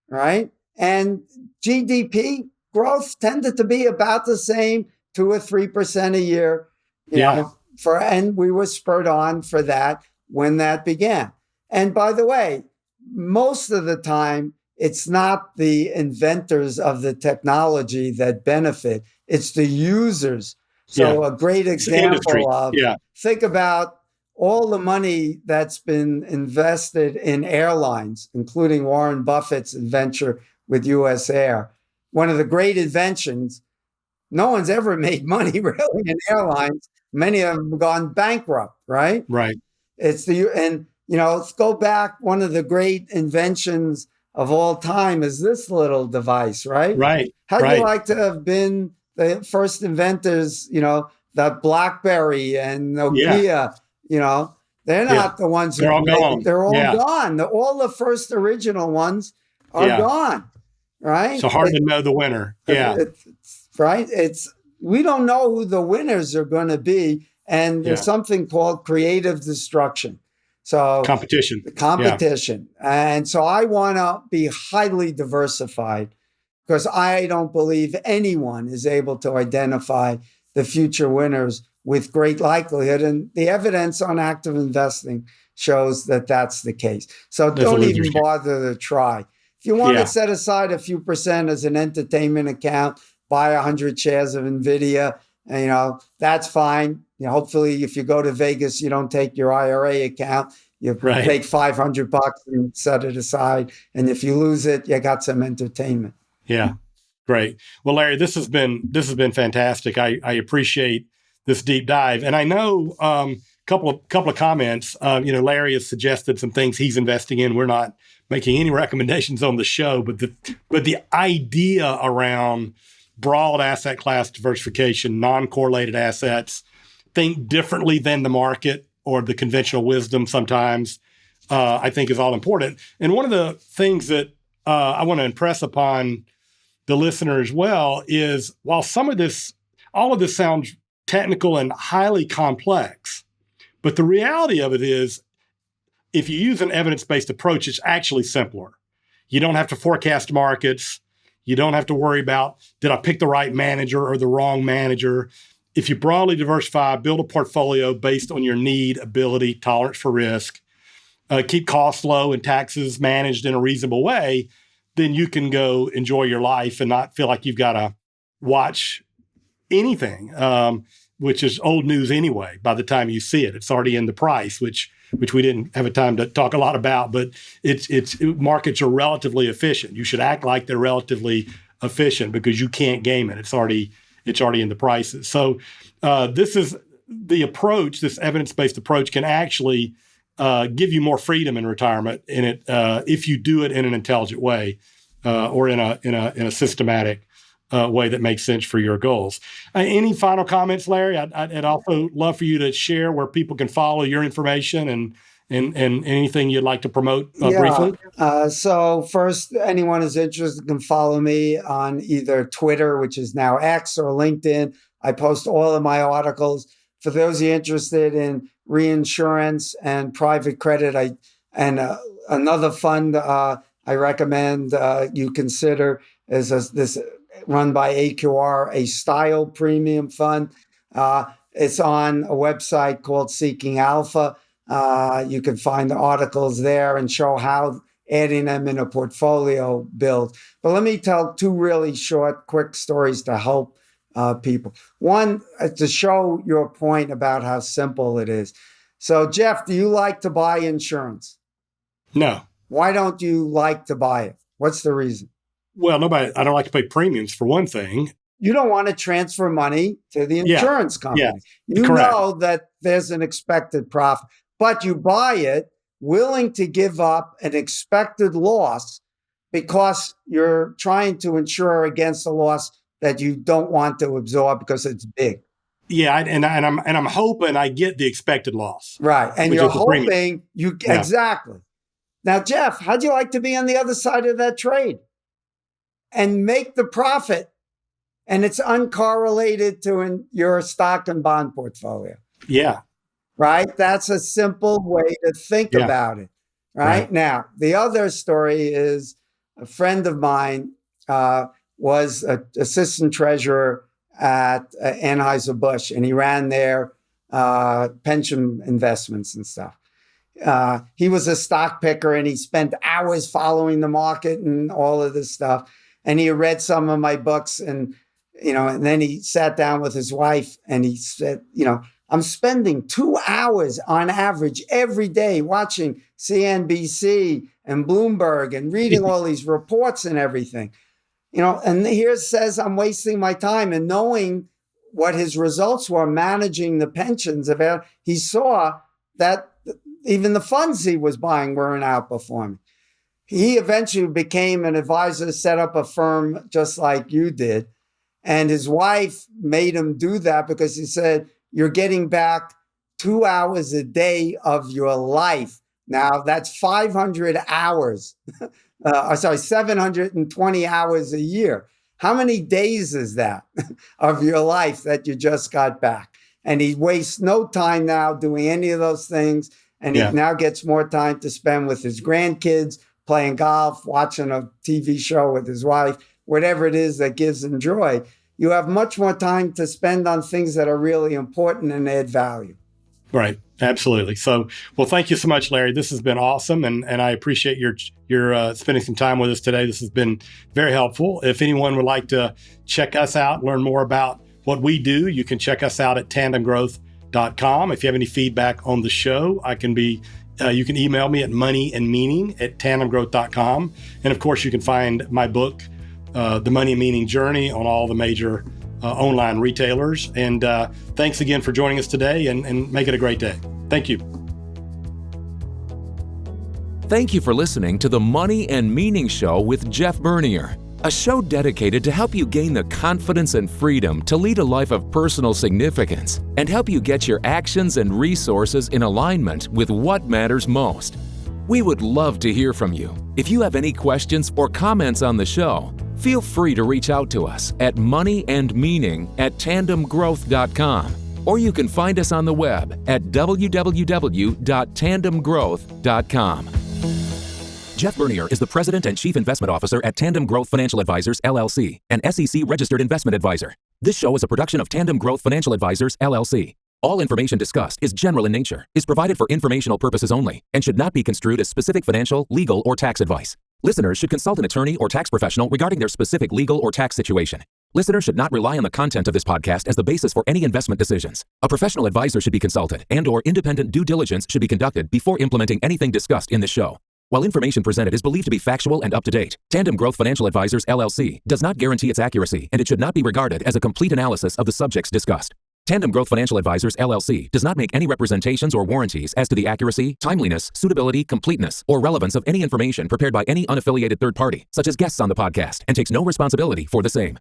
right? And GDP growth tended to be about the same, 2 or 3% a year. And we were spurred on for that when that began. And by the way, most of the time, it's not the inventors of the technology that benefit, it's the users. So a great example of, think about all the money that's been invested in airlines, including Warren Buffett's venture with US Air. One of the great inventions, no one's ever made money really in airlines. Many of them have gone bankrupt, right? Right. Let's go back. One of the great inventions of all time is this little device, right? Right. How'd you like to have been the first inventors, the BlackBerry and Nokia, they're not the ones who they're all gone. They're all gone. All the first original ones are gone, right? So hard to know the winner. Right. We don't know who the winners are going to be. And there's something called creative destruction. So competition. And so I want to be highly diversified because I don't believe anyone is able to identify the future winners with great likelihood. And the evidence on active investing shows that that's the case. So don't even bother to try. If you want to set aside a few percent as an entertainment account, buy 100 shares of NVIDIA, that's fine. Hopefully, if you go to Vegas, you don't take your IRA account. You take $500 and set it aside. And if you lose it, you got some entertainment. Yeah, great. Well, Larry, this has been fantastic. I appreciate this deep dive, and I know couple of comments. Larry has suggested some things he's investing in. We're not making any recommendations on the show, but the idea around broad asset class diversification, non-correlated assets, think differently than the market or the conventional wisdom sometimes. I think is all important. And one of the things that I want to impress upon the listener as well is while all of this sounds technical and highly complex, but the reality of it is if you use an evidence-based approach, it's actually simpler. You don't have to forecast markets. You don't have to worry about, did I pick the right manager or the wrong manager? If you broadly diversify, build a portfolio based on your need, ability, tolerance for risk, keep costs low and taxes managed in a reasonable way, then you can go enjoy your life and not feel like you've got to watch anything, which is old news anyway. By the time you see it, it's already in the price, which we didn't have a time to talk a lot about, but markets are relatively efficient. You should act like they're relatively efficient because you can't game it. It's already in the prices. So this is the approach. This evidence-based approach can actually give you more freedom in retirement if you do it in an intelligent way or in a systematic way that makes sense for your goals. Any final comments, Larry? I'd also love for you to share where people can follow your information and anything you'd like to promote briefly. So first, anyone who's interested can follow me on either Twitter, which is now X, or LinkedIn. I post all of my articles. For those of you interested in reinsurance and private credit, another fund I recommend you consider is this run by AQR, a style premium fund. It's on a website called Seeking Alpha. You can find the articles there and show how adding them in a portfolio build. But let me tell two really short, quick stories to help people. One, to show your point about how simple it is. So, Jeff, do you like to buy insurance? No. Why don't you like to buy it? What's the reason? Well, I don't like to pay premiums for one thing. You don't want to transfer money to the insurance company. Yeah, you correct. know that there's an expected profit, but you buy it willing to give up an expected loss because you're trying to insure against a loss that you don't want to absorb because it's big. Yeah, and I'm hoping I get the expected loss. Right, and you're hoping exactly. Now, Jeff, how'd you like to be on the other side of that trade and make the profit? And it's uncorrelated to your stock and bond portfolio. Yeah. Right? That's a simple way to think about it. Right? Now, the other story is a friend of mine was an assistant treasurer at Anheuser-Busch, and he ran their pension investments and stuff. He was a stock picker, and he spent hours following the market and all of this stuff. And he read some of my books, and and then he sat down with his wife, and he said, I'm spending 2 hours on average every day watching CNBC and Bloomberg and reading all these reports and everything. And here it says I'm wasting my time. And knowing what his results were managing the pensions, he saw that even the funds he was buying weren't outperforming. He eventually became an advisor, set up a firm just like you did. And his wife made him do that because he said, you're getting back 2 hours a day of your life. Now that's 500 hours. 720 hours a year. How many days is that of your life that you just got back? And he wastes no time now doing any of those things. And he now gets more time to spend with his grandkids, playing golf, watching a TV show with his wife, whatever it is that gives him joy. You have much more time to spend on things that are really important and add value. Right. Absolutely. So, well, thank you so much, Larry. This has been awesome. And I appreciate your spending some time with us today. This has been very helpful. If anyone would like to check us out, learn more about what we do, you can check us out at tandemgrowth.com. If you have any feedback on the show, you can email me at moneyandmeaning@tandemgrowth.com. And of course, you can find my book, The Money and Meaning Journey, on all the major online retailers. And thanks again for joining us today, and make it a great day. Thank you. Thank you for listening to the Money and Meaning Show with Jeff Bernier, a show dedicated to help you gain the confidence and freedom to lead a life of personal significance and help you get your actions and resources in alignment with what matters most. We would love to hear from you. If you have any questions or comments on the show, feel free to reach out to us at moneyandmeaning@tandemgrowth.com, or you can find us on the web at www.tandemgrowth.com. Jeff Bernier is the President and Chief Investment Officer at Tandem Growth Financial Advisors, LLC, an SEC-registered investment advisor. This show is a production of Tandem Growth Financial Advisors, LLC. All information discussed is general in nature, is provided for informational purposes only, and should not be construed as specific financial, legal, or tax advice. Listeners should consult an attorney or tax professional regarding their specific legal or tax situation. Listeners should not rely on the content of this podcast as the basis for any investment decisions. A professional advisor should be consulted and/or independent due diligence should be conducted before implementing anything discussed in this show. While information presented is believed to be factual and up-to-date, Tandem Growth Financial Advisors, LLC, does not guarantee its accuracy, and it should not be regarded as a complete analysis of the subjects discussed. Tandem Growth Financial Advisors, LLC, does not make any representations or warranties as to the accuracy, timeliness, suitability, completeness, or relevance of any information prepared by any unaffiliated third party, such as guests on the podcast, and takes no responsibility for the same.